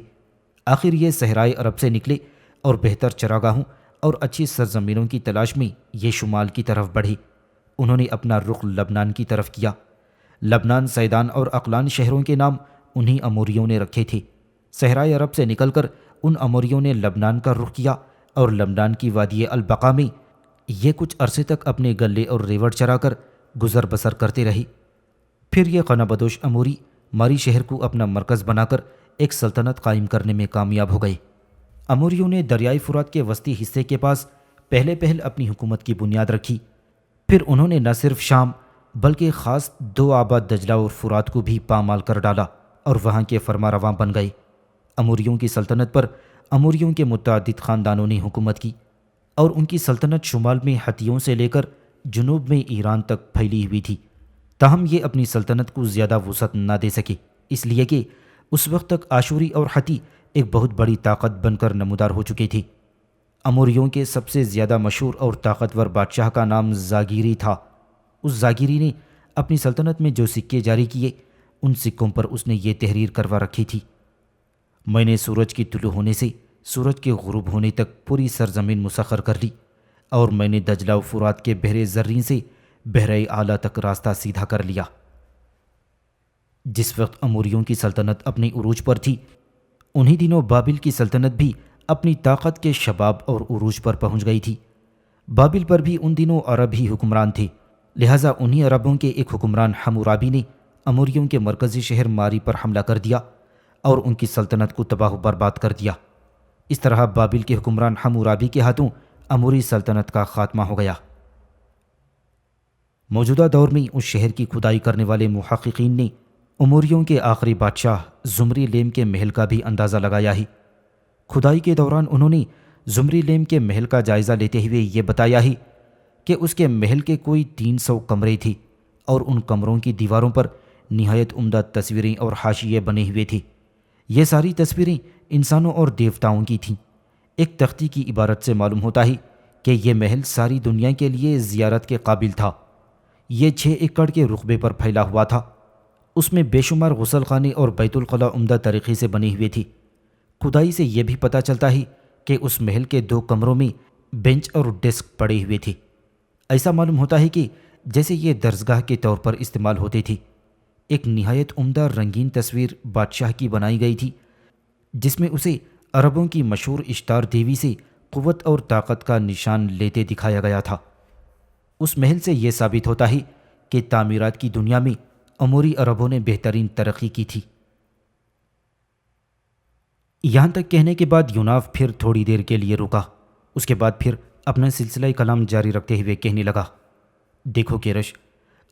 آخر یہ صحرائے عرب سے نکلے اور بہتر چراگاہوں اور اچھی سرزمینوں کی تلاش میں یہ شمال کی طرف بڑھے۔ انہوں نے اپنا رخ لبنان کی طرف کیا۔ لبنان، سیدان اور اقلان شہروں کے نام انہی اموریوں نے رکھے تھے۔ صحرائے عرب سے نکل کر ان اموریوں نے لبنان کا رخ کیا اور لبنان کی وادی البقا میں یہ کچھ عرصے تک اپنے گلے اور ریوڑ چرا کر گزر بسر کرتے رہے۔ پھر یہ قنا بدوش اموری ماری شہر کو اپنا مرکز بنا کر ایک سلطنت قائم کرنے میں کامیاب ہو گئے۔ اموریوں نے دریائے فرات کے وسطی حصے کے پاس پہل اپنی حکومت کی بنیاد رکھی۔ پھر انہوں نے نہ صرف شام بلکہ خاص دو آباد دجلہ اور فرات کو بھی پامال کر ڈالا اور وہاں کے فرما رواں بن گئے۔ اموریوں کی سلطنت پر اموریوں کے متعدد خاندانوں نے حکومت کی، اور ان کی سلطنت شمال میں ہتھیوں سے لے کر جنوب میں ایران تک پھیلی ہوئی تھی۔ تاہم یہ اپنی سلطنت کو زیادہ وسعت نہ دے سکے، اس لیے کہ اس وقت تک آشوری اور ہتی ایک بہت بڑی طاقت بن کر نمودار ہو چکے تھے۔ اموریوں کے سب سے زیادہ مشہور اور طاقتور بادشاہ کا نام زاگیری تھا۔ اس زاگیری نے اپنی سلطنت میں جو سکے جاری کیے ان سکوں پر اس نے یہ تحریر کروا رکھی تھی: میں نے سورج کی طلوع ہونے سے سورج کے غروب ہونے تک پوری سرزمین مسخر کر لی، اور میں نے دجلہ و فرات کے بحر زرین سے بحر اعلیٰ تک راستہ سیدھا کر لیا۔ جس وقت اموریوں کی سلطنت اپنے عروج پر تھی، انہی دنوں بابل کی سلطنت بھی اپنی طاقت کے شباب اور عروج پر پہنچ گئی تھی۔ بابل پر بھی ان دنوں عرب ہی حکمران تھے، لہٰذا انہی عربوں کے ایک حکمران حمورابی نے اموریوں کے مرکزی شہر ماری پر حملہ کر دیا اور ان کی سلطنت کو تباہ و برباد کر دیا۔ اس طرح بابل کے حکمران حمورابی کے ہاتھوں اموری سلطنت کا خاتمہ ہو گیا۔ موجودہ دور میں اس شہر کی کھدائی کرنے والے محققین نے اموریوں کے آخری بادشاہ زمری لیم کے محل کا بھی اندازہ لگایا ہے۔ کھدائی کے دوران انہوں نے زمری لیم کے محل کا جائزہ لیتے ہوئے یہ بتایا ہے کہ اس کے محل کے کوئی 300 کمرے تھے، اور ان کمروں کی دیواروں پر نہایت عمدہ تصویریں اور حاشیے بنے ہوئے تھے۔ یہ ساری تصویریں انسانوں اور دیوتاؤں کی تھیں۔ ایک تختی کی عبارت سے معلوم ہوتا ہے کہ یہ محل ساری دنیا کے لیے زیارت کے قابل تھا۔ یہ 6 ایکڑ کے رقبے پر پھیلا ہوا تھا۔ اس میں بے شمار غسل خانے اور بیت الخلاء عمدہ طریقے سے بنے ہوئے تھے۔ کھدائی سے یہ بھی پتہ چلتا ہے کہ اس محل کے 2 کمروں میں بینچ اور ڈیسک پڑے ہوئے تھے۔ ایسا معلوم ہوتا ہے کہ جیسے یہ درسگاہ کے طور پر استعمال ہوتے تھے۔ ایک نہایت عمدہ رنگین تصویر بادشاہ کی بنائی گئی تھی، جس میں اسے عربوں کی مشہور اشتار دیوی سے قوت اور طاقت کا نشان لیتے دکھایا گیا تھا۔ اس محل سے یہ ثابت ہوتا ہے کہ تعمیرات کی دنیا میں اموری عربوں نے بہترین ترقی کی تھی۔ یہاں تک کہنے کے بعد یوناف پھر تھوڑی دیر کے لیے رکا۔ اس کے بعد پھر اپنا سلسلہ کلام جاری رکھتے ہوئے کہنے لگا: دیکھو کیرش،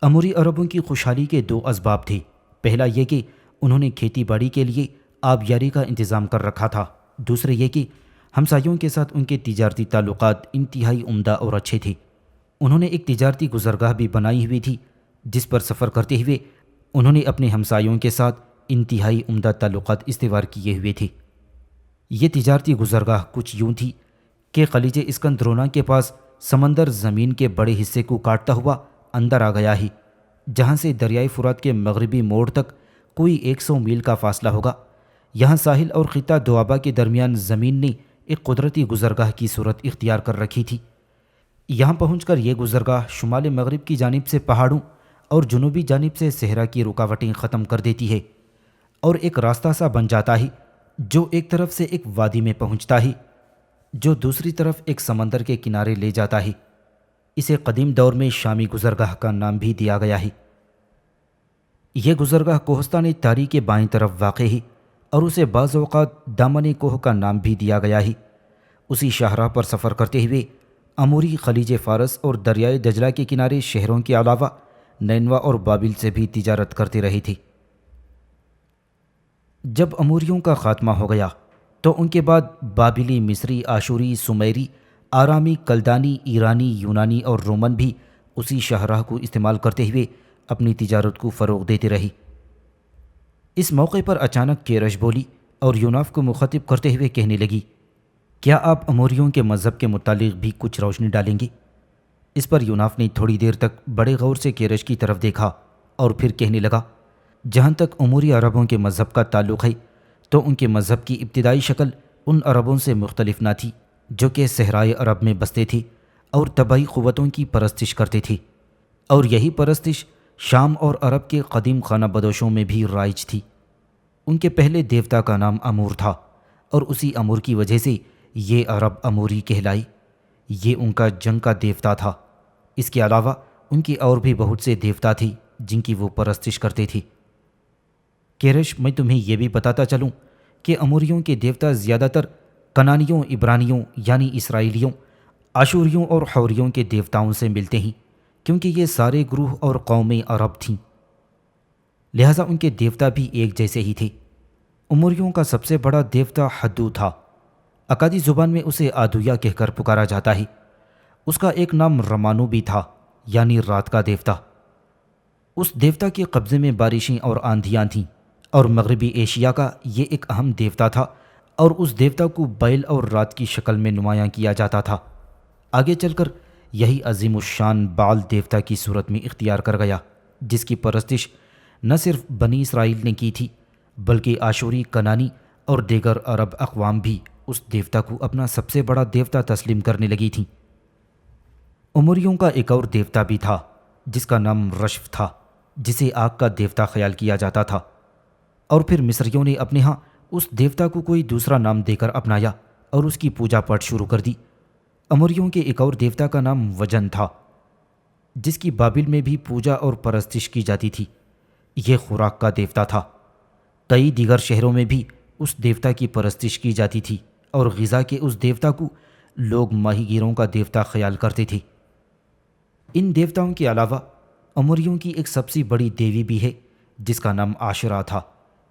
اموری عربوں کی خوشحالی کے 2 اسباب تھے۔ پہلا یہ کہ انہوں نے کھیتی باڑی کے لیے آبیاری کا انتظام کر رکھا تھا۔ دوسرے یہ کہ ہمسایوں کے ساتھ ان کے تجارتی تعلقات انتہائی عمدہ اور اچھے تھے۔ انہوں نے ایک تجارتی گزرگاہ بھی بنائی ہوئی تھی، جس پر سفر کرتے ہوئے انہوں نے اپنے ہمسایوں کے ساتھ انتہائی عمدہ تعلقات استوار کیے ہوئے تھے۔ یہ تجارتی گزرگاہ کچھ یوں تھی کہ خلیج اسکندرونا کے پاس سمندر زمین کے بڑے حصے کو کاٹتا ہوا اندر آ گیا ہے، جہاں سے دریائے فرات کے مغربی موڑ تک کوئی 100 میل کا فاصلہ ہوگا۔ یہاں ساحل اور خطہ دوآبا کے درمیان زمین نے ایک قدرتی گزرگاہ کی صورت اختیار کر رکھی تھی۔ یہاں پہنچ کر یہ گزرگاہ شمال مغرب کی جانب سے پہاڑوں اور جنوبی جانب سے صحرا کی رکاوٹیں ختم کر دیتی ہے، اور ایک راستہ سا بن جاتا ہے جو ایک طرف سے ایک وادی میں پہنچتا ہے، جو دوسری طرف ایک سمندر کے کنارے لے جاتا ہے۔ اسے قدیم دور میں شامی گزرگاہ کا نام بھی دیا گیا ہے۔ یہ گزرگاہ کوہستان طاری کے بائیں طرف واقع ہے، اور اسے بعض اوقات دامن کوہ کا نام بھی دیا گیا ہے۔ اسی شاہراہ پر سفر کرتے ہوئے اموری خلیج فارس اور دریائے دجلہ کے کنارے شہروں کے علاوہ نینوا اور بابل سے بھی تجارت کرتے رہے تھے۔ جب اموریوں کا خاتمہ ہو گیا تو ان کے بعد بابلی، مصری، آشوری، سمیری، آرامی، کلدانی، ایرانی، یونانی اور رومن بھی اسی شاہراہ کو استعمال کرتے ہوئے اپنی تجارت کو فروغ دیتے رہی۔ اس موقع پر اچانک کیرش بولی اور یوناف کو مخاطب کرتے ہوئے کہنے لگی: کیا آپ اموریوں کے مذہب کے متعلق بھی کچھ روشنی ڈالیں گے؟ اس پر یوناف نے تھوڑی دیر تک بڑے غور سے کیرش کی طرف دیکھا اور پھر کہنے لگا: جہاں تک اموری عربوں کے مذہب کا تعلق ہے تو ان کے مذہب کی ابتدائی شکل ان عربوں سے مختلف نہ تھی جو کہ صحرائے عرب میں بستے تھے اور طبعی قوتوں کی پرستش کرتے تھے، اور یہی پرستش شام اور عرب کے قدیم خانہ بدوشوں میں بھی رائج تھی۔ ان کے پہلے دیوتا کا نام امور تھا، اور اسی امور کی وجہ سے یہ عرب اموری کہلائے۔ یہ ان کا جنگ کا دیوتا تھا۔ اس کے علاوہ ان کی اور بھی بہت سے دیوتا تھے جن کی وہ پرستش کرتے تھے۔ کیرش، میں تمہیں یہ بھی بتاتا چلوں کہ اموریوں کے دیوتا زیادہ تر کنانیوں، عبرانیوں یعنی اسرائیلیوں، آشوریوں اور حوریوں کے دیوتاؤں سے ملتے ہیں، کیونکہ یہ سارے گروہ اور قومیں عرب تھیں، لہٰذا ان کے دیوتا بھی ایک جیسے ہی تھے۔ اموریوں کا سب سے بڑا دیوتا حدو تھا۔ اکادی زبان میں اسے آدویا کہہ کر پکارا جاتا ہے۔ اس کا ایک نام رمانو بھی تھا، یعنی رات کا دیوتا۔ اس دیوتا کے قبضے میں بارشیں اور آندھیاں تھیں، اور مغربی ایشیا کا یہ ایک اہم دیوتا تھا، اور اس دیوتا کو بیل اور رات کی شکل میں نمایاں کیا جاتا تھا۔ آگے چل کر یہی عظیم الشان بال دیوتا کی صورت میں اختیار کر گیا، جس کی پرستش نہ صرف بنی اسرائیل نے کی تھی بلکہ آشوری، کنانی اور دیگر عرب اقوام بھی اس دیوتا کو اپنا سب سے بڑا دیوتا تسلیم کرنے لگی تھیں۔ اموریوں کا ایک اور دیوتا بھی تھا جس کا نام رشف تھا، جسے آگ کا دیوتا خیال کیا جاتا تھا، اور پھر مصریوں نے اپنے ہاں اس دیوتا کو کوئی دوسرا نام دے کر اپنایا اور اس کی پوجا پاٹ شروع کر دی۔ اموریوں کے ایک اور دیوتا کا نام وجن تھا جس کی بابل میں بھی پوجا اور پرستش کی جاتی تھی۔ یہ خوراک کا دیوتا تھا۔ کئی دیگر شہروں میں بھی اس دیوتا کی پرستش کی جاتی تھی اور غذا کے اس دیوتا کو لوگ ماہی گیروں کا دیوتا خیال کرتے تھے۔ ان دیوتاؤں کے علاوہ اموریوں کی ایک سب سے بڑی دیوی بھی ہے جس کا نام عاشرہ تھا،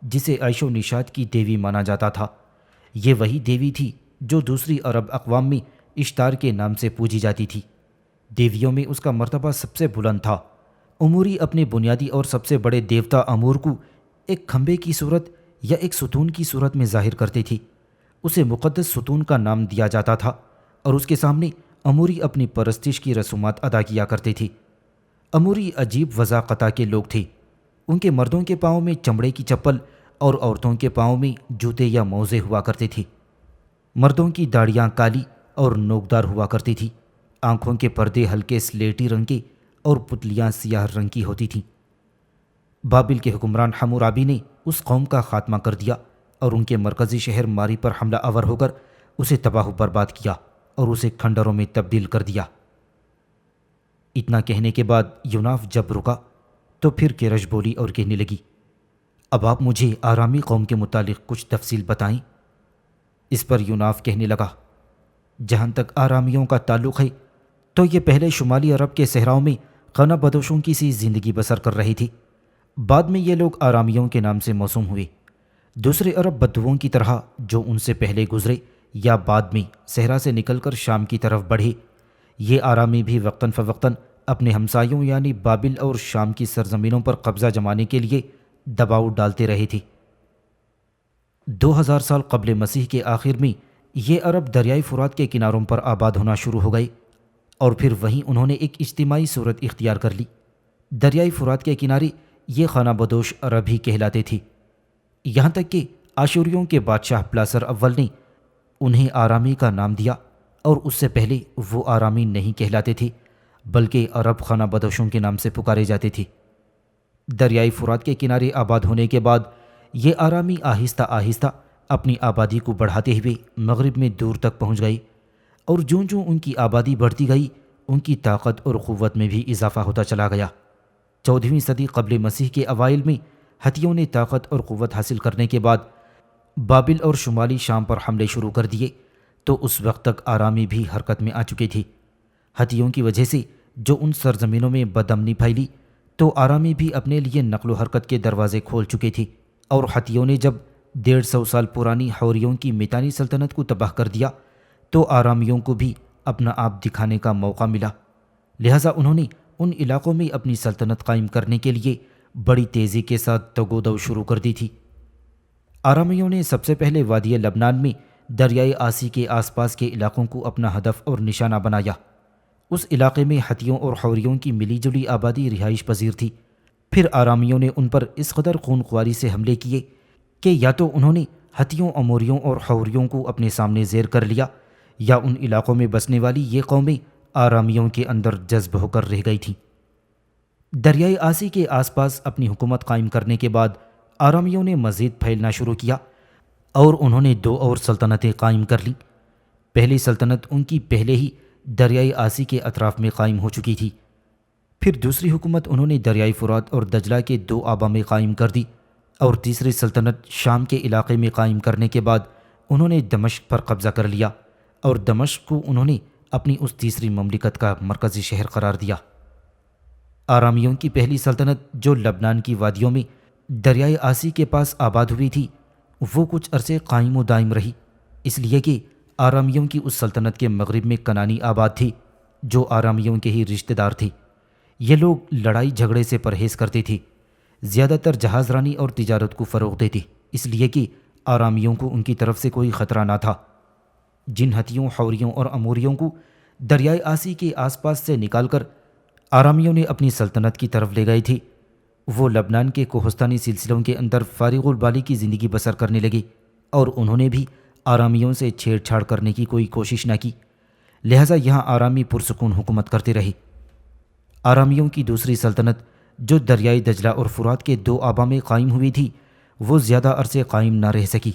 جسے عیش و نشاط کی دیوی مانا جاتا تھا۔ یہ وہی دیوی تھی جو دوسری عرب اقوام میں اشتار کے نام سے پوجی جاتی تھی۔ دیویوں میں اس کا مرتبہ سب سے بلند تھا۔ اموری اپنے بنیادی اور سب سے بڑے دیوتا امور کو ایک کھمبے کی صورت یا ایک ستون کی صورت میں ظاہر کرتے تھے۔ اسے مقدس ستون کا نام دیا جاتا تھا اور اس کے سامنے اموری اپنی پرستش کی رسومات ادا کیا کرتے تھے۔ اموری عجیب وضاقتہ کے لوگ تھے۔ ان کے مردوں کے پاؤں میں چمڑے کی چپل اور عورتوں کے پاؤں میں جوتے یا موزے ہوا کرتے تھے۔ مردوں کی داڑیاں کالی اور نوکدار ہوا کرتی تھی، آنکھوں کے پردے ہلکے سلیٹی رنگ کے اور پتلیاں سیاہ رنگ کی ہوتی تھیں۔ بابل کے حکمران حمورابی نے اس قوم کا خاتمہ کر دیا اور ان کے مرکزی شہر ماری پر حملہ آور ہو کر اسے تباہ و برباد کیا اور اسے کھنڈروں میں تبدیل کر دیا۔ اتنا کہنے کے بعد یوناف جب رکا تو پھر کیرش بولی اور کہنے لگی، اب آپ مجھے آرامی قوم کے متعلق کچھ تفصیل بتائیں۔ اس پر یوناف کہنے لگا، جہاں تک آرامیوں کا تعلق ہے تو یہ پہلے شمالی عرب کے صحراؤں میں خانہ بدوشوں کی سی زندگی بسر کر رہی تھی۔ بعد میں یہ لوگ آرامیوں کے نام سے موسوم ہوئے۔ دوسرے عرب بدوؤں کی طرح جو ان سے پہلے گزرے یا بعد میں صحرا سے نکل کر شام کی طرف بڑھے، یہ آرامی بھی وقتاً فوقتاً اپنے ہمسایوں یعنی بابل اور شام کی سرزمینوں پر قبضہ جمانے کے لیے دباؤ ڈالتے رہے تھے۔ 2000 سال قبل مسیح کے آخر میں یہ عرب دریائے فرات کے کناروں پر آباد ہونا شروع ہو گئے اور پھر وہیں انہوں نے ایک اجتماعی صورت اختیار کر لی۔ دریائے فرات کے کنارے یہ خانہ بدوش عرب ہی کہلاتے تھے، یہاں تک کہ آشوریوں کے بادشاہ پلاسر اول نے انہیں آرامی کا نام دیا، اور اس سے پہلے وہ آرامی نہیں کہلاتے تھے بلکہ عرب خانہ بدوشوں کے نام سے پکارے جاتے تھے۔ دریائے فرات کے کنارے آباد ہونے کے بعد یہ آرامی آہستہ آہستہ اپنی آبادی کو بڑھاتے ہوئے مغرب میں دور تک پہنچ گئی، اور جوں جوں ان کی آبادی بڑھتی گئی ان کی طاقت اور قوت میں بھی اضافہ ہوتا چلا گیا۔ 14ویں صدی قبل مسیح کے اوائل میں ہتھیوں نے طاقت اور قوت حاصل کرنے کے بعد بابل اور شمالی شام پر حملے شروع کر دیے، تو اس وقت تک آرامی بھی حرکت میں آ چکے تھے۔ ہتھیوں کی وجہ سے جو ان سرزمینوں میں بدامنی پھیلی تو آرامی بھی اپنے لیے نقل و حرکت کے دروازے کھول چکے تھے، اور ہتھیوں نے جب 150 سال پرانی حوریوں کی میتانی سلطنت کو تباہ کر دیا تو آرامیوں کو بھی اپنا آپ دکھانے کا موقع ملا، لہٰذا انہوں نے ان علاقوں میں اپنی سلطنت قائم کرنے کے لیے بڑی تیزی کے ساتھ تگودو شروع کر دی تھی۔ آرامیوں نے سب سے پہلے وادی لبنان میں دریائے آسی کے آس پاس کے علاقوں کو اپنا ہدف اور نشانہ بنایا۔ اس علاقے میں ہتھیوں اور حوریوں کی ملی جلی آبادی رہائش پذیر تھی۔ پھر آرامیوں نے ان پر اس قدر خونخواری سے حملے کیے کہ یا تو انہوں نے ہتھیوں، اموریوں اور حوریوں کو اپنے سامنے زیر کر لیا، یا ان علاقوں میں بسنے والی یہ قومیں آرامیوں کے اندر جذب ہو کر رہ گئی تھیں۔ دریائے آسی کے آس پاس اپنی حکومت قائم کرنے کے بعد آرامیوں نے مزید پھیلنا شروع کیا اور انہوں نے 2 اور سلطنتیں قائم کر لیں۔ پہلی سلطنت ان کی پہلے ہی دریائے آسی کے اطراف میں قائم ہو چکی تھی۔ پھر دوسری حکومت انہوں نے دریائے فرات اور دجلہ کے 2 آبا میں قائم کر دی، اور تیسری سلطنت شام کے علاقے میں قائم کرنے کے بعد انہوں نے دمشق پر قبضہ کر لیا، اور دمشق کو انہوں نے اپنی اس تیسری مملکت کا مرکزی شہر قرار دیا۔ آرامیوں کی پہلی سلطنت جو لبنان کی وادیوں میں دریائے آسی کے پاس آباد ہوئی تھی وہ کچھ عرصے قائم و دائم رہی، اس لیے کہ آرامیوں کی اس سلطنت کے مغرب میں کنانی آباد تھی جو آرامیوں کے ہی رشتہ دار تھی۔ یہ لوگ لڑائی جھگڑے سے پرہیز کرتے تھے، زیادہ تر جہاز رانی اور تجارت کو فروغ دیتے، اس لیے کہ آرامیوں کو ان کی طرف سے کوئی خطرہ نہ تھا۔ جن ہتھیوں، حوریوں اور اموریوں کو دریائے آسی کے آس پاس سے نکال کر آرامیوں نے اپنی سلطنت کی طرف لے گئے تھے وہ لبنان کے کوہستانی سلسلوں کے اندر فارغ البالی کی زندگی بسر کرنے لگے اور انہوں نے بھی آرامیوں سے چھیڑ چھاڑ کرنے کی کوئی کوشش نہ کی، لہٰذا یہاں آرامی پرسکون حکومت کرتے رہے۔ آرامیوں کی دوسری سلطنت جو دریائے دجلہ اور فرات کے دو آبا میں قائم ہوئی تھی وہ زیادہ عرصے قائم نہ رہ سکی،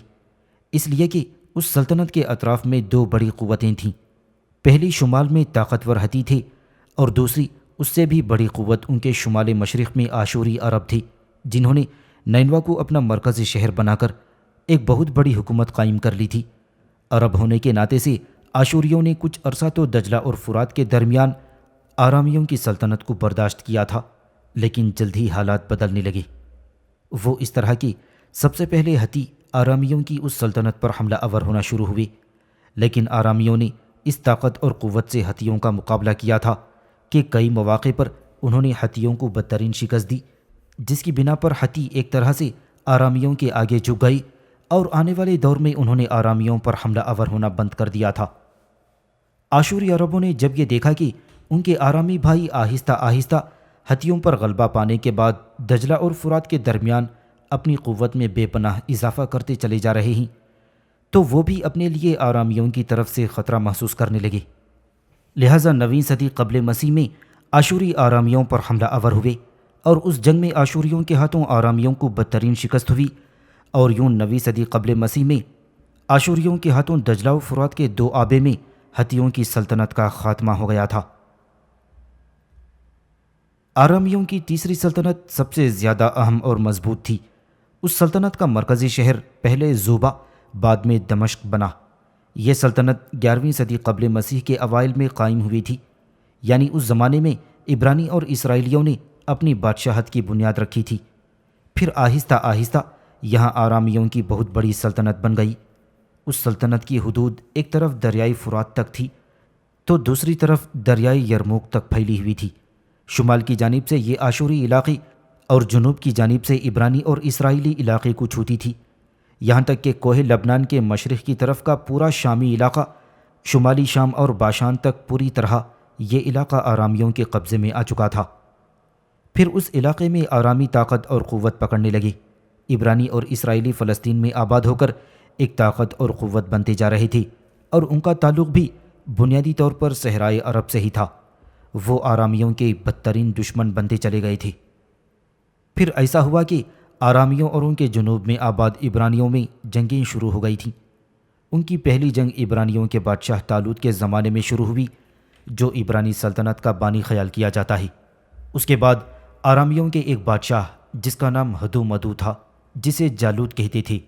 اس لیے کہ اس سلطنت کے اطراف میں دو بڑی قوتیں تھیں۔ پہلی شمال میں طاقتور ہتی تھے اور دوسری اس سے بھی بڑی قوت ان کے شمال مشرق میں آشوری عرب تھے، جنہوں نے نینوا کو اپنا مرکزی شہر بنا کر ایک بہت بڑی حکومت قائم کر لی تھی۔ عرب ہونے کے ناطے سے آشوریوں نے کچھ عرصہ تو دجلہ اور فرات کے درمیان آرامیوں کی سلطنت کو برداشت کیا تھا، لیکن جلد ہی حالات بدلنے لگے۔ وہ اس طرح کہ سب سے پہلے ہتی آرامیوں کی اس سلطنت پر حملہ آور ہونا شروع ہوئے، لیکن آرامیوں نے اس طاقت اور قوت سے ہتھیوں کا مقابلہ کیا تھا کہ کئی مواقع پر انہوں نے ہتھیوں کو بدترین شکست دی، جس کی بنا پر ہتی ایک طرح سے آرامیوں کے آگے جھک گئی اور آنے والے دور میں انہوں نے آرامیوں پر حملہ آور ہونا بند کر دیا تھا۔ آشوری عربوں نے جب یہ دیکھا کہ ان کے آرامی بھائی آہستہ آہستہ ہتھیوں پر غلبہ پانے کے بعد دجلہ اور فرات کے درمیان اپنی قوت میں بے پناہ اضافہ کرتے چلے جا رہے ہیں، تو وہ بھی اپنے لیے آرامیوں کی طرف سے خطرہ محسوس کرنے لگے۔ لہٰذا 9ویں صدی قبل مسیح میں آشوری آرامیوں پر حملہ آور ہوئے اور اس جنگ میں آشوریوں کے ہاتھوں آرامیوں کو بدترین شکست ہوئی، اور یوں 9ویں صدی قبل مسیح میں آشوریوں کے ہاتھوں دجلہ و فرات کے دو آبے میں ہتھیوں کی سلطنت کا خاتمہ ہو گیا تھا۔ آرامیوں کی تیسری سلطنت سب سے زیادہ اہم اور مضبوط تھی۔ اس سلطنت کا مرکزی شہر پہلے زوبا بعد میں دمشق بنا۔ یہ سلطنت 11ویں صدی قبل مسیح کے اوائل میں قائم ہوئی تھی، یعنی اس زمانے میں عبرانی اور اسرائیلیوں نے اپنی بادشاہت کی بنیاد رکھی تھی۔ پھر آہستہ آہستہ یہاں آرامیوں کی بہت بڑی سلطنت بن گئی۔ اس سلطنت کی حدود ایک طرف دریائے فرات تک تھی تو دوسری طرف دریائے یرموک تک پھیلی ہوئی تھی۔ شمال کی جانب سے یہ آشوری علاقے اور جنوب کی جانب سے عبرانی اور اسرائیلی علاقے کو چھوتی تھی، یہاں تک کہ کوہ لبنان کے مشرق کی طرف کا پورا شامی علاقہ شمالی شام اور باشان تک پوری طرح یہ علاقہ آرامیوں کے قبضے میں آ چکا تھا۔ پھر اس علاقے میں آرامی طاقت اور قوت پکڑنے لگی۔ عبرانی اور اسرائیلی فلسطین میں آباد ہو کر ایک طاقت اور قوت بنتے جا رہے تھے، اور ان کا تعلق بھی بنیادی طور پر صحرائے عرب سے ہی تھا۔ وہ آرامیوں کے بدترین دشمن بنتے چلے گئے تھے۔ پھر ایسا ہوا کہ آرامیوں اور ان کے جنوب میں آباد عبرانیوں میں جنگیں شروع ہو گئی تھیں۔ ان کی پہلی جنگ عبرانیوں کے بادشاہ طالوت کے زمانے میں شروع ہوئی، جو عبرانی سلطنت کا بانی خیال کیا جاتا ہے۔ اس کے بعد آرامیوں کے ایک بادشاہ جس کا نام ہدو مدو تھا، جسے جالوت کہتے تھے،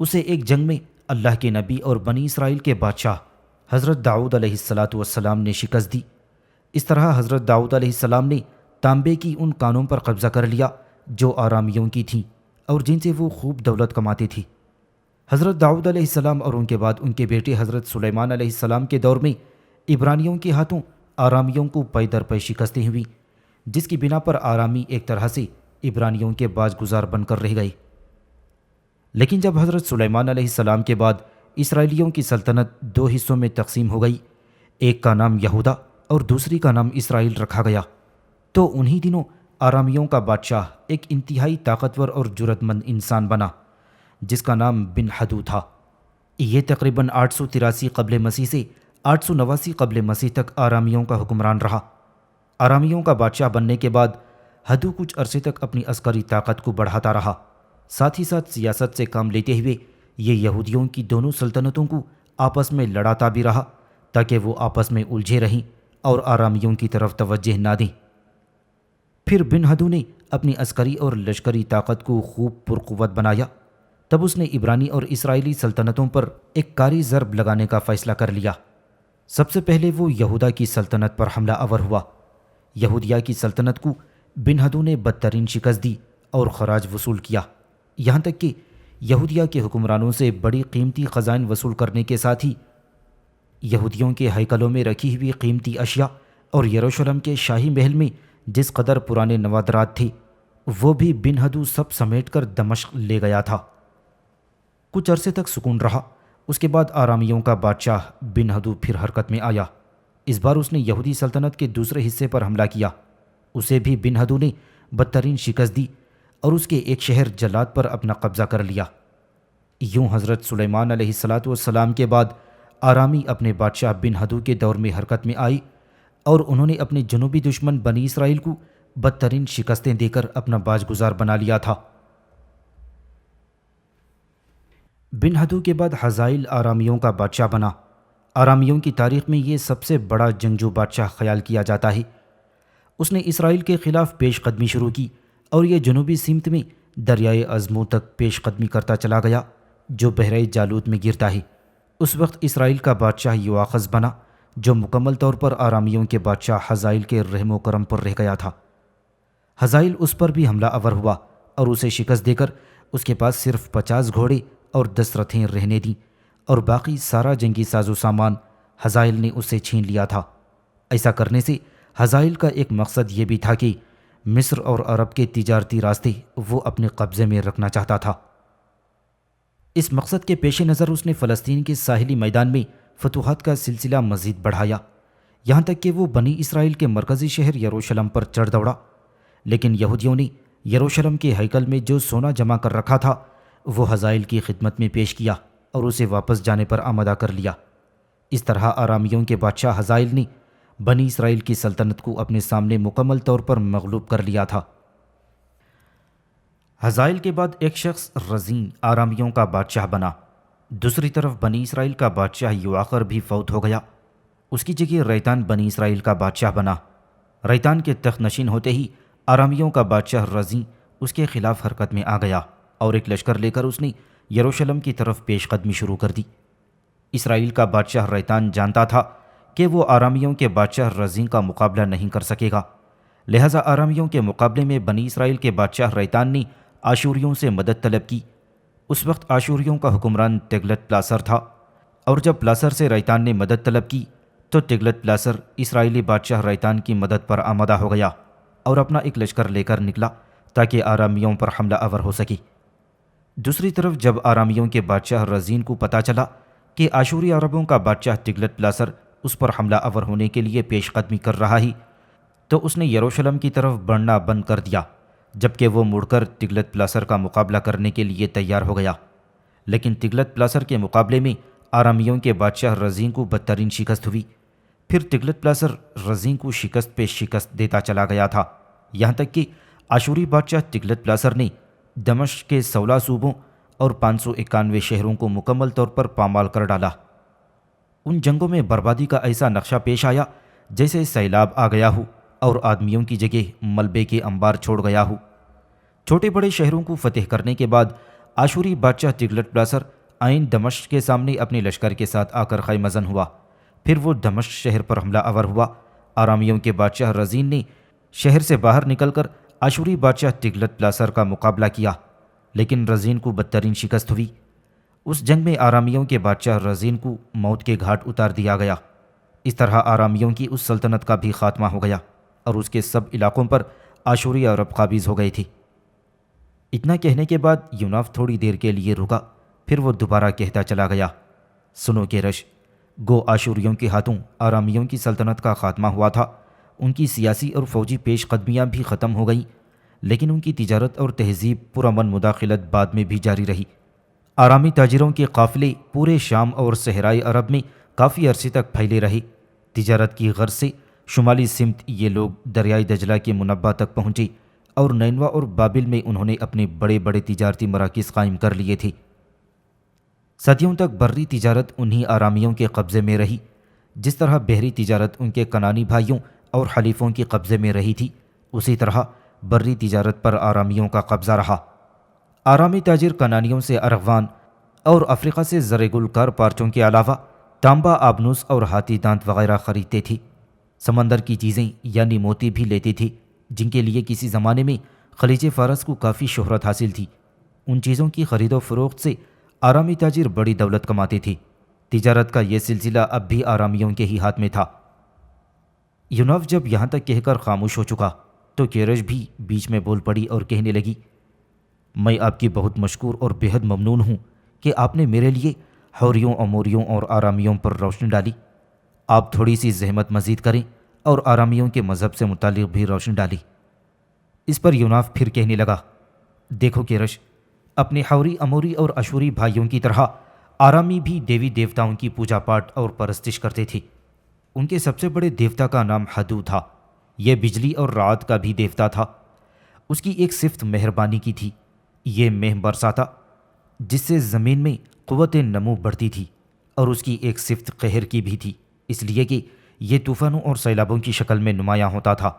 اسے ایک جنگ میں اللہ کے نبی اور بنی اسرائیل کے بادشاہ حضرت داؤد علیہ السلام نے شکست دی۔ اس طرح حضرت داؤد علیہ السلام نے تانبے کی ان کانوں پر قبضہ کر لیا جو آرامیوں کی تھیں اور جن سے وہ خوب دولت کماتے تھے۔ حضرت داؤد علیہ السلام اور ان کے بعد ان کے بیٹے حضرت سلیمان علیہ السلام کے دور میں عبرانیوں کے ہاتھوں آرامیوں کو پے در پے شکستیں ہوئیں، جس کی بنا پر آرامی ایک طرح سے عبرانیوں کے باز گزار بن کر رہ گئے۔ لیکن جب حضرت سلیمان علیہ السلام کے بعد اسرائیلیوں کی سلطنت دو حصوں میں تقسیم ہو گئی، ایک کا نام یہودا اور دوسری کا نام اسرائیل رکھا گیا، تو انہی دنوں آرامیوں کا بادشاہ ایک انتہائی طاقتور اور جرأت مند انسان بنا جس کا نام بن ہدو تھا۔ یہ تقریباً 883 قبل مسیح سے 889 قبل مسیح تک آرامیوں کا حکمران رہا۔ آرامیوں کا بادشاہ بننے کے بعد ہدو کچھ عرصے تک اپنی عسکری طاقت کو بڑھاتا رہا، ساتھ ہی ساتھ سیاست سے کام لیتے ہوئے یہ یہودیوں کی دونوں سلطنتوں کو آپس میں لڑاتا بھی رہا تاکہ وہ آپس میں الجھے رہیں اور آرامیوں کی طرف توجہ نہ دیں۔ پھر بن ہدو نے اپنی عسکری اور لشکری طاقت کو خوب پرقوت بنایا، تب اس نے عبرانی اور اسرائیلی سلطنتوں پر ایک کاری ضرب لگانے کا فیصلہ کر لیا۔ سب سے پہلے وہ یہودا کی سلطنت پر حملہ آور ہوا۔ یہودیہ کی سلطنت کو بن ہدو نے بدترین شکست دی اور خراج وصول کیا، یہاں تک کہ یہودیہ کے حکمرانوں سے بڑی قیمتی خزائن وصول کرنے کے ساتھ ہی یہودیوں کے ہیکلوں میں رکھی ہوئی قیمتی اشیاء اور یروشلم کے شاہی محل میں جس قدر پرانے نوادرات تھے وہ بھی بن ہدو سب سمیٹ کر دمشق لے گیا تھا۔ کچھ عرصے تک سکون رہا، اس کے بعد آرامیوں کا بادشاہ بن ہدو پھر حرکت میں آیا۔ اس بار اس نے یہودی سلطنت کے دوسرے حصے پر حملہ کیا۔ اسے بھی بن ہدو نے بدترین شکست دی اور اس کے ایک شہر جلاد پر اپنا قبضہ کر لیا۔ یوں حضرت سلیمان علیہ السلام کے بعد آرامی اپنے بادشاہ بن ہدو کے دور میں حرکت میں آئی اور انہوں نے اپنے جنوبی دشمن بنی اسرائیل کو بدترین شکستیں دے کر اپنا باج گزار بنا لیا تھا۔ بن ہدو کے بعد حزائل آرامیوں کا بادشاہ بنا۔ آرامیوں کی تاریخ میں یہ سب سے بڑا جنگجو بادشاہ خیال کیا جاتا ہے۔ اس نے اسرائیل کے خلاف پیش قدمی شروع کی اور یہ جنوبی سمت میں دریائے ازمو تک پیش قدمی کرتا چلا گیا جو بحیرہ جالوت میں گرتا ہے۔ اس وقت اسرائیل کا بادشاہ یواخذ بنا جو مکمل طور پر آرامیوں کے بادشاہ حزائل کے رحم و کرم پر رہ گیا تھا۔ حزائل اس پر بھی حملہ آور ہوا اور اسے شکست دے کر اس کے پاس صرف 50 گھوڑے اور 10 رتھیں رہنے دیں اور باقی سارا جنگی ساز و سامان حزائل نے اسے چھین لیا تھا۔ ایسا کرنے سے حزائل کا ایک مقصد یہ بھی تھا کہ مصر اور عرب کے تجارتی راستے وہ اپنے قبضے میں رکھنا چاہتا تھا۔ اس مقصد کے پیش نظر اس نے فلسطین کے ساحلی میدان میں فتوحات کا سلسلہ مزید بڑھایا، یہاں تک کہ وہ بنی اسرائیل کے مرکزی شہر یروشلم پر چڑھ دوڑا۔ لیکن یہودیوں نے یروشلم کے ہیکل میں جو سونا جمع کر رکھا تھا وہ حزائل کی خدمت میں پیش کیا اور اسے واپس جانے پر آمادہ کر لیا۔ اس طرح آرامیوں کے بادشاہ حزائل نے بنی اسرائیل کی سلطنت کو اپنے سامنے مکمل طور پر مغلوب کر لیا تھا۔ حزائل کے بعد ایک شخص رزین آرامیوں کا بادشاہ بنا۔ دوسری طرف بنی اسرائیل کا بادشاہ یواخر بھی فوت ہو گیا۔ اس کی جگہ ریتان بنی اسرائیل کا بادشاہ بنا۔ ریتان کے تخت نشین ہوتے ہی آرامیوں کا بادشاہ رزین اس کے خلاف حرکت میں آ گیا اور ایک لشکر لے کر اس نے یروشلم کی طرف پیش قدمی شروع کر دی۔ اسرائیل کا بادشاہ ریتان جانتا تھا کہ وہ آرامیوں کے بادشاہ رزین کا مقابلہ نہیں کر سکے گا، لہٰذا آرامیوں کے مقابلے میں بنی اسرائیل کے بادشاہ ریتان نے آشوریوں سے مدد طلب کی۔ اس وقت آشوریوں کا حکمران تگلت پلاسر تھا، اور جب پلاسر سے ریتان نے مدد طلب کی تو تگلت پلاسر اسرائیلی بادشاہ ریتان کی مدد پر آمادہ ہو گیا اور اپنا ایک لشکر لے کر نکلا تاکہ آرامیوں پر حملہ آور ہو سکے۔ دوسری طرف جب آرامیوں کے بادشاہ رزین کو پتہ چلا کہ آشوری عربوں کا بادشاہ تگلت پلاسر اس پر حملہ آور ہونے کے لیے پیش قدمی کر رہا ہی تو اس نے یروشلم کی طرف بڑھنا بند کر دیا، جبکہ وہ مڑ کر تگلت پلاسر کا مقابلہ کرنے کے لیے تیار ہو گیا۔ لیکن تگلت پلاسر کے مقابلے میں آرامیوں کے بادشاہ رزین کو بدترین شکست ہوئی۔ پھر تگلت پلاسر رزین کو شکست پہ شکست دیتا چلا گیا تھا، یہاں تک کہ آشوری بادشاہ تگلت پلاسر نے دمشق کے 16 صوبوں اور 591 شہروں کو مکمل طور پر پامال کر ڈالا۔ ان جنگوں میں بربادی کا ایسا نقشہ پیش آیا جیسے سیلاب آ گیا ہو اور آدمیوں کی جگہ ملبے کے انبار چھوڑ گیا ہو۔ چھوٹے بڑے شہروں کو فتح کرنے کے بعد آشوری بادشاہ تگلت پلاسر عین دمشق کے سامنے اپنے لشکر کے ساتھ آ کر خیمہ زن ہوا۔ پھر وہ دمشق شہر پر حملہ آور ہوا۔ آرامیوں کے بادشاہ رزین نے شہر سے باہر نکل کر آشوری بادشاہ تگلت پلاسر کا مقابلہ کیا، لیکن رزین کو بدترین شکست ہوئی۔ اس جنگ میں آرامیوں کے بادشاہ رزین کو موت کے گھاٹ اتار دیا گیا۔ اس طرح آرامیوں کی اس سلطنت کا بھی خاتمہ ہو گیا اور اس کے سب علاقوں پر آشوری عرب قابض ہو گئے تھے۔ اتنا کہنے کے بعد یوناف تھوڑی دیر کے لیے رکا، پھر وہ دوبارہ کہتا چلا گیا، سنو کیرش، گو آشوریوں کے ہاتھوں آرامیوں کی سلطنت کا خاتمہ ہوا تھا۔ ان کی سیاسی اور فوجی پیش قدمیاں بھی ختم ہو گئیں، لیکن ان کی تجارت اور تہذیب پرامن مداخلت بعد میں بھی جاری رہی۔ آرامی تاجروں کے قافلے پورے شام اور صحرائے عرب میں کافی عرصے تک پھیلے رہے۔ تجارت کی غرض سے شمالی سمت یہ لوگ دریائے دجلہ کے منبع تک پہنچے اور نینوا اور بابل میں انہوں نے اپنے بڑے بڑے تجارتی مراکز قائم کر لیے تھے۔ صدیوں تک بری تجارت انہی آرامیوں کے قبضے میں رہی، جس طرح بحری تجارت ان کے کنانی بھائیوں اور حلیفوں کے قبضے میں رہی تھی، اسی طرح بری تجارت پر آرامیوں کا قبضہ رہا۔ آرامی تاجر کنانیوں سے ارغوان اور افریقہ سے زر گلکار پارچوں کے علاوہ تانبا، آبنوس اور ہاتھی دانت وغیرہ خریدتے تھے۔ سمندر کی چیزیں یعنی موتی بھی لیتے تھے، جن کے لیے کسی زمانے میں خلیج فارس کو کافی شہرت حاصل تھی۔ ان چیزوں کی خرید و فروخت سے آرامی تاجر بڑی دولت کماتے تھے۔ تجارت کا یہ سلسلہ اب بھی آرامیوں کے ہی ہاتھ میں تھا۔ یوناف جب یہاں تک کہہ کر خاموش ہو چکا تو کیرش بھی بیچ میں بول پڑی اور کہنے لگی، میں آپ کی بہت مشکور اور بےحد ممنون ہوں کہ آپ نے میرے لیے حوریوں، اموریوں اور آرامیوں پر روشنی ڈالی۔ آپ تھوڑی سی زحمت مزید کریں اور آرامیوں کے مذہب سے متعلق بھی روشنی ڈالیں۔ اس پر یوناف پھر کہنے لگا، دیکھو کیرش، اپنے حوری اموری اور اشوری بھائیوں کی طرح آرامی بھی دیوی دیوتاؤں کی پوجا پاٹ اور پرستش کرتے تھے۔ ان کے سب سے بڑے دیوتا کا نام ہدو تھا۔ یہ بجلی اور رعد کا بھی دیوتا تھا۔ اس کی ایک صفت مہربانی کی تھی، یہ مہ برساتا جس سے زمین میں قوت نمو بڑھتی تھی، اور اس کی ایک صفت قہر کی بھی تھی، اس لیے کہ یہ طوفانوں اور سیلابوں کی شکل میں نمایاں ہوتا تھا۔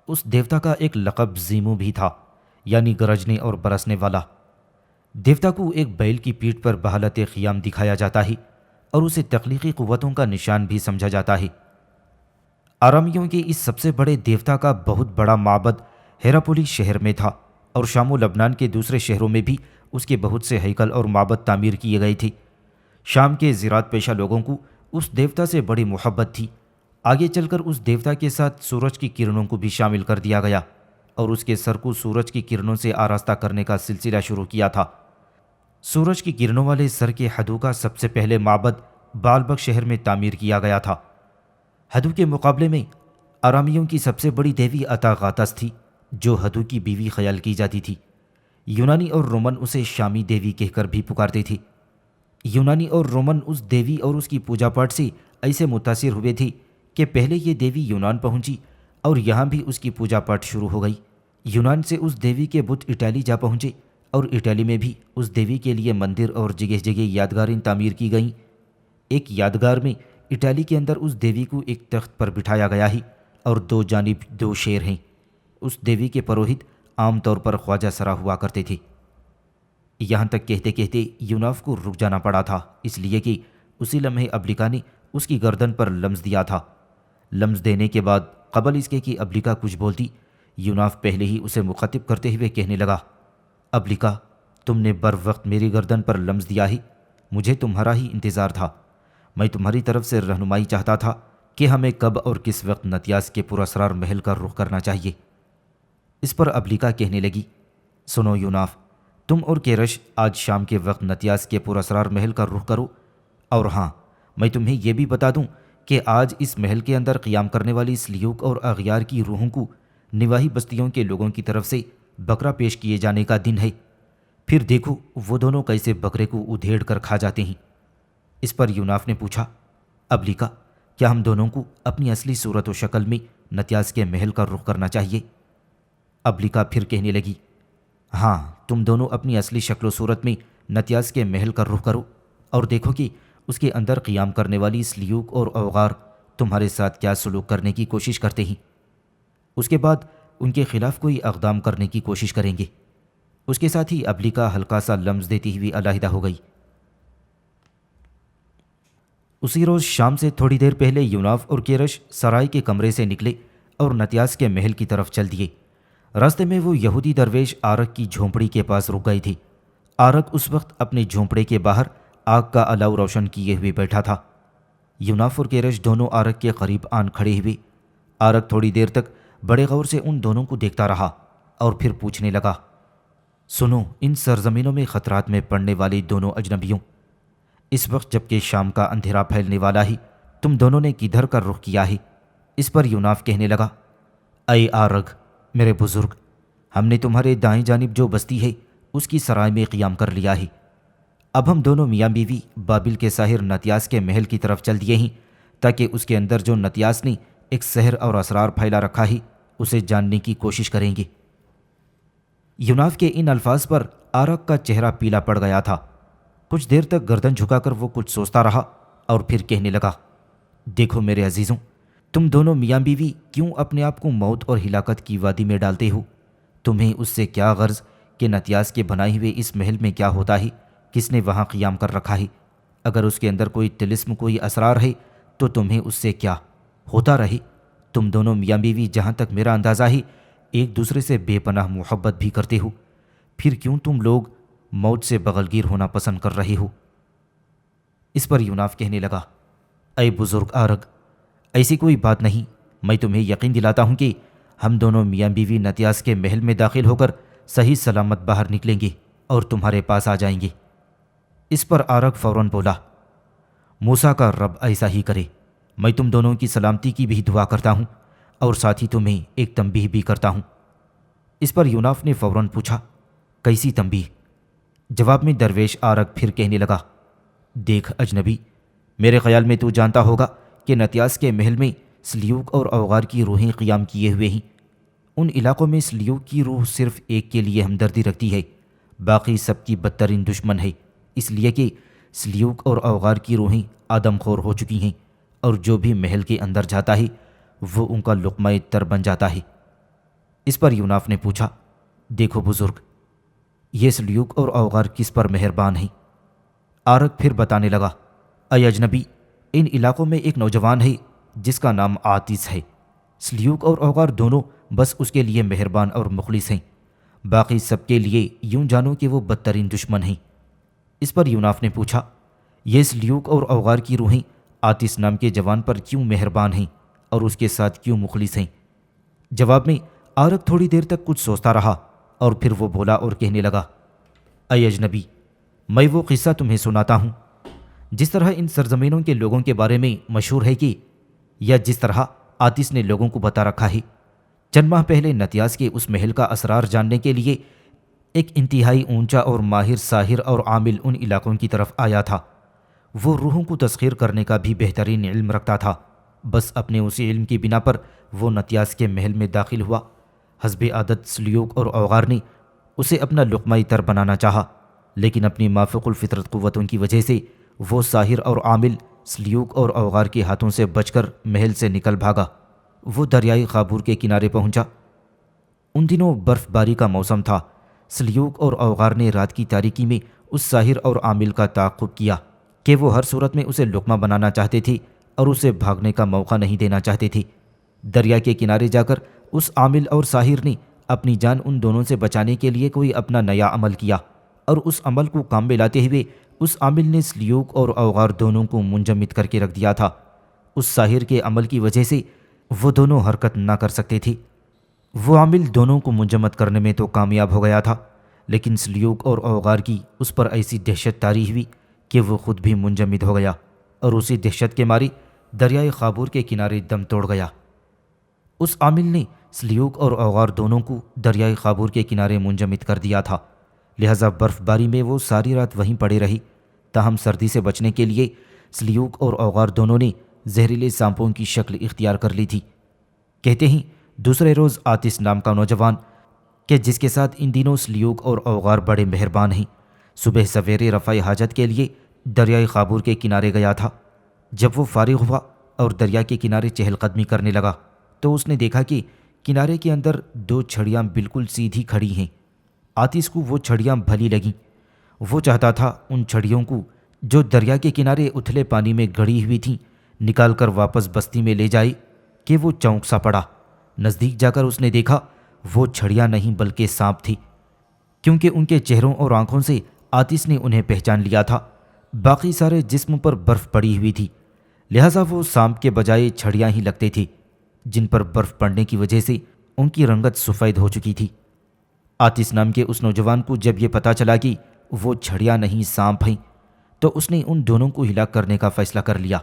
اس دیوتا کا ایک لقب زیمو بھی تھا، یعنی گرجنے اور برسنے والا۔ دیوتا کو ایک بیل کی پیٹھ پر بحالت قیام دکھایا جاتا ہے اور اسے تخلیقی قوتوں کا نشان بھی سمجھا جاتا ہے۔ آرامیوں کے اس سب سے بڑے دیوتا کا بہت بڑا معبد ہیراپولی شہر میں تھا، اور شام و لبنان کے دوسرے شہروں میں بھی اس کے بہت سے ہیکل اور معبد تعمیر کیے گئے تھے۔ شام کے زراعت پیشہ لوگوں کو اس دیوتا سے بڑی محبت تھی۔ آگے چل کر اس دیوتا کے ساتھ سورج کی کرنوں کو بھی شامل کر دیا گیا، اور اس کے سر کو سورج کی کرنوں سے آراستہ کرنے کا سلسلہ شروع کیا تھا۔ سورج کی کرنوں والے سر کے ہدو کا سب سے پہلے معبد بالبک شہر میں تعمیر کیا گیا تھا۔ ہدو کے مقابلے میں آرامیوں کی سب سے بڑی دیوی اتاغاتس تھی، جو ہدو کی بیوی خیال کی جاتی تھی۔ یونانی اور رومن اسے شامی دیوی کہہ کر بھی پکارتے تھے۔ یونانی اور رومن اس دیوی اور اس کی پوجا پاٹ سے ایسے متاثر ہوئے تھے کہ پہلے یہ دیوی یونان پہنچی اور یہاں بھی اس کی پوجا پاٹ شروع ہو گئی۔ یونان سے اس دیوی کے بت اٹالی جا پہنچے، اور اٹالی میں بھی اس دیوی کے لیے مندر اور جگہ جگہ یادگاریں تعمیر کی گئیں۔ ایک یادگار میں اٹالی کے اندر اس دیوی کو ایک تخت پر بٹھایا گیا ہے، اور دو جانب دو شیر ہیں۔ اس دیوی کے پروہت عام طور پر خواجہ سرا ہوا کرتے تھے۔ یہاں تک کہتے کہتے یوناف کو رک جانا پڑا تھا، اس لیے کہ اسی لمحے ابلیکا نے اس کی گردن پر لمس دیا تھا۔ لمس دینے کے بعد قبل اس کے کہ ابلیکا کچھ بولتی، یوناف پہلے ہی اسے مخاطب کرتے ہوئے کہنے لگا، ابلیکا، تم نے بر وقت میری گردن پر لمس دیا ہے۔ مجھے تمہارا ہی انتظار تھا۔ میں تمہاری طرف سے رہنمائی چاہتا تھا کہ ہمیں کب اور کس وقت نتیاس کے پراسرار محل کا رخ کرنا چاہیے۔ اس پر ابلیکا کہنے لگی، سنو یوناف، تم اور کیرش آج شام کے وقت نتیاس کے پراسرار محل کا رخ کرو، اور ہاں، میں تمہیں یہ بھی بتا دوں کہ آج اس محل کے اندر قیام کرنے والی سلیوک اور اغیار کی روحوں کو نواحی بستیوں کے لوگوں کی طرف سے بکرا پیش کیے جانے کا دن ہے۔ پھر دیکھو وہ دونوں کیسے بکرے کو ادھیڑ کر کھا جاتے ہیں۔ اس پر یوناف نے پوچھا، ابلیکا، کیا ہم دونوں کو اپنی اصلی صورت و شکل میں نتیاس کے محل کا رخ کرنا چاہیے؟ ابلیکا پھر کہنے لگی، ہاں، تم دونوں اپنی اصلی شکل و صورت میں نتیاس کے محل کا رخ کرو، اور دیکھو کہ اس کے اندر قیام کرنے والی سلیوک اور اوغار تمہارے ساتھ کیا سلوک کرنے کی کوشش کرتے ہیں۔ اس کے بعد ان کے خلاف کوئی اقدام کرنے کی کوشش کریں گے۔ اس کے ساتھ ہی ابلیکا ہلکا سا لمس دیتی ہوئی علیحدہ ہو گئی۔ اسی روز شام سے تھوڑی دیر پہلے یوناف اور کیرش سرائے کے کمرے سے نکلے اور نتیاس کے محل کی طرف چل دیے۔ راستے میں وہ یہودی درویش آرک کی جھونپڑی کے پاس رک گئے تھے۔ آرک اس وقت اپنے جھونپڑے کے باہر آگ کا الاؤ روشن کیے ہوئے بیٹھا تھا۔ یوناف اور کیرش دونوں آرک کے قریب آن کھڑے ہوئے۔ آرک تھوڑی دیر تک بڑے غور سے ان دونوں کو دیکھتا رہا، اور پھر پوچھنے لگا، سنو ان سرزمینوں میں خطرات میں پڑنے والے دونوں اجنبیوں، اس وقت جب کہ شام کا اندھیرا پھیلنے والا ہے، تم دونوں نے کدھر کا رخ کیا ہے؟ اس پر یوناف کہنے لگا، اے آرگ، میرے بزرگ، ہم نے تمہارے دائیں جانب جو بستی ہے اس کی سرائے میں قیام کر لیا ہے۔ اب ہم دونوں میاں بیوی بابل کے ساحر نتیاس کے محل کی طرف چل دیے ہیں، تاکہ اس کے اندر جو نتیاس نے ایک سحر اور اسرار پھیلا رکھا ہے اسے جاننے کی کوشش کریں گے۔ یوناف کے ان الفاظ پر آرک کا چہرہ پیلا پڑ گیا تھا۔ کچھ دیر تک گردن جھکا کر وہ کچھ سوچتا رہا، اور پھر کہنے لگا، دیکھو میرے عزیزوں، تم دونوں میاں بیوی کیوں اپنے آپ کو موت اور ہلاکت کی وادی میں ڈالتے ہو؟ تمہیں اس سے کیا غرض کہ نتیاس کے بنائے ہوئے اس محل میں کیا ہوتا ہے، کس نے وہاں قیام کر رکھا ہے؟ اگر اس کے اندر کوئی طلسم، کوئی اسرار ہے تو تمہیں اس سے کیا؟ ہوتا رہے۔ تم دونوں میاں بیوی جہاں تک میرا اندازہ ہے ایک دوسرے سے بے پناہ محبت بھی کرتے ہو، پھر کیوں تم لوگ موت سے بغلگیر ہونا پسند کر رہے ہو؟ اس پر یوناف کہنے لگا، اے بزرگ آرگ، ایسی کوئی بات نہیں۔ میں تمہیں یقین دلاتا ہوں کہ ہم دونوں میاں بیوی نتیاس کے محل میں داخل ہو کر صحیح سلامت باہر نکلیں گے اور تمہارے پاس آ جائیں گے۔ اس پر آرگ فوراً بولا، موسیٰ کا رب ایسا ہی کرے۔ میں تم دونوں کی سلامتی کی بھی دعا کرتا ہوں، اور ساتھ ہی تمہیں ایک تنبیہ بھی کرتا ہوں۔ اس پر یوناف نے فوراً پوچھا، کیسی تنبیہ؟ جواب میں درویش آرگ پھر کہنے لگا، دیکھ اجنبی، میرے خیال میں تو جانتا ہوگا کہ نتیاس کے محل میں سلیوک اور اوغار کی روحیں قیام کیے ہوئے ہیں۔ ان علاقوں میں سلیوک کی روح صرف ایک کے لیے ہمدردی رکھتی ہے، باقی سب کی بدترین دشمن ہے، اس لیے کہ سلیوک اور اوغار کی روحیں آدم خور ہو چکی ہیں، اور جو بھی محل کے اندر جاتا ہے وہ ان کا لقمہ تر بن جاتا ہے۔ اس پر یوناف نے پوچھا، دیکھو بزرگ، یہ سلیوک اور اوغار کس پر مہربان ہیں؟ آرگ پھر بتانے لگا، اے اجنبی، ان علاقوں میں ایک نوجوان ہے جس کا نام آتش ہے، سلیوک اور اوغار دونوں بس اس کے لیے مہربان اور مخلص ہیں، باقی سب کے لیے یوں جانو کہ وہ بدترین دشمن ہیں۔ اس پر یوناف نے پوچھا، یہ سلیوک اور اوغار کی روحیں آتش نام کے جوان پر کیوں مہربان ہیں اور اس کے ساتھ کیوں مخلص ہیں؟ جواب میں آرگ تھوڑی دیر تک کچھ سوچتا رہا اور پھر وہ بولا اور کہنے لگا، اے اجنبی، میں وہ قصہ تمہیں سناتا ہوں جس طرح ان سرزمینوں کے لوگوں کے بارے میں مشہور ہے کہ، یا جس طرح آتش نے لوگوں کو بتا رکھا ہے۔ چند ماہ پہلے نتیاس کے اس محل کا اسرار جاننے کے لیے ایک انتہائی اونچا اور ماہر ساحر اور عامل ان علاقوں کی طرف آیا تھا۔ وہ روحوں کو تسخیر کرنے کا بھی بہترین علم رکھتا تھا، بس اپنے اسی علم کی بنا پر وہ نتیاس کے محل میں داخل ہوا۔ حسب عادت سلیوک اور اوغار نے اسے اپنا لقمہ تر بنانا چاہا، لیکن اپنی مافوق الفطرت قوتوں کی وجہ سے وہ ساحر اور عامل سلیوک اور اوغار کے ہاتھوں سے بچ کر محل سے نکل بھاگا۔ وہ دریائے خابور کے کنارے پہنچا۔ ان دنوں برف باری کا موسم تھا۔ سلیوک اور اوغار نے رات کی تاریکی میں اس ساحر اور عامل کا تعاقب کیا کہ وہ ہر صورت میں اسے لقمہ بنانا چاہتے تھے اور اسے بھاگنے کا موقع نہیں دینا چاہتے تھے۔ دریا کے کنارے جا کر اس عامل اور ساحر نے اپنی جان ان دونوں سے بچانے کے لیے کوئی اپنا نیا عمل کیا، اور اس عمل کو کام میں لاتے ہوئے اس عامل نے سلیوک اور اوغار دونوں کو منجمد کر کے رکھ دیا تھا۔ اس ساحر کے عمل کی وجہ سے وہ دونوں حرکت نہ کر سکتے تھے۔ وہ عامل دونوں کو منجمد کرنے میں تو کامیاب ہو گیا تھا، لیکن سلیوک اور اوغار کی اس پر ایسی دہشت طاری ہوئی کہ وہ خود بھی منجمد ہو گیا، اور اسی دہشت کے مارے دریائے خابور کے کنارے دم توڑ گیا۔ اس عامل نے سلیوک اور اوغار دونوں کو دریائے خابور کے کنارے منجمد کر دیا تھا، لہذا برف باری میں وہ ساری رات وہیں پڑے رہی۔ تاہم سردی سے بچنے کے لیے سلیوک اور اوغار دونوں نے زہریلے سانپوں کی شکل اختیار کر لی تھی۔ کہتے ہیں دوسرے روز آتش نام کا نوجوان، کہ جس کے ساتھ ان دنوں سلیوک اور اوغار بڑے مہربان ہیں، صبح سویرے رفع حاجت کے لیے دریائے خابور کے کنارے گیا تھا۔ جب وہ فارغ ہوا اور دریا کے کنارے چہل قدمی کرنے لگا تو اس نے دیکھا کہ کنارے کے اندر دو چھڑیاں بالکل سیدھی کھڑی ہیں۔ آتش کو وہ چھڑیاں بھلی لگیں۔ وہ چاہتا تھا ان چھڑیوں کو جو دریا کے کنارے اتھلے پانی میں گڑی ہوئی تھیں نکال کر واپس بستی میں لے جائے کہ وہ چونک سا پڑا۔ نزدیک جا کر اس نے دیکھا وہ چھڑیاں نہیں بلکہ سانپ تھی، کیونکہ ان کے چہروں اور آنکھوں سے آتش نے انہیں پہچان لیا تھا۔ باقی سارے جسم پر برف پڑی ہوئی تھی، لہٰذا وہ سانپ کے بجائے چھڑیاں ہی لگتے تھے، جن پر برف پڑنے کی وجہ سے ان کی رنگت سفید ہو چکی تھی۔ آتش نام کے اس نوجوان کو جب یہ پتہ چلا کہ وہ چھڑیاں نہیں سانپ ہیں تو اس نے ان دونوں کو ہلاک کرنے کا فیصلہ کر لیا۔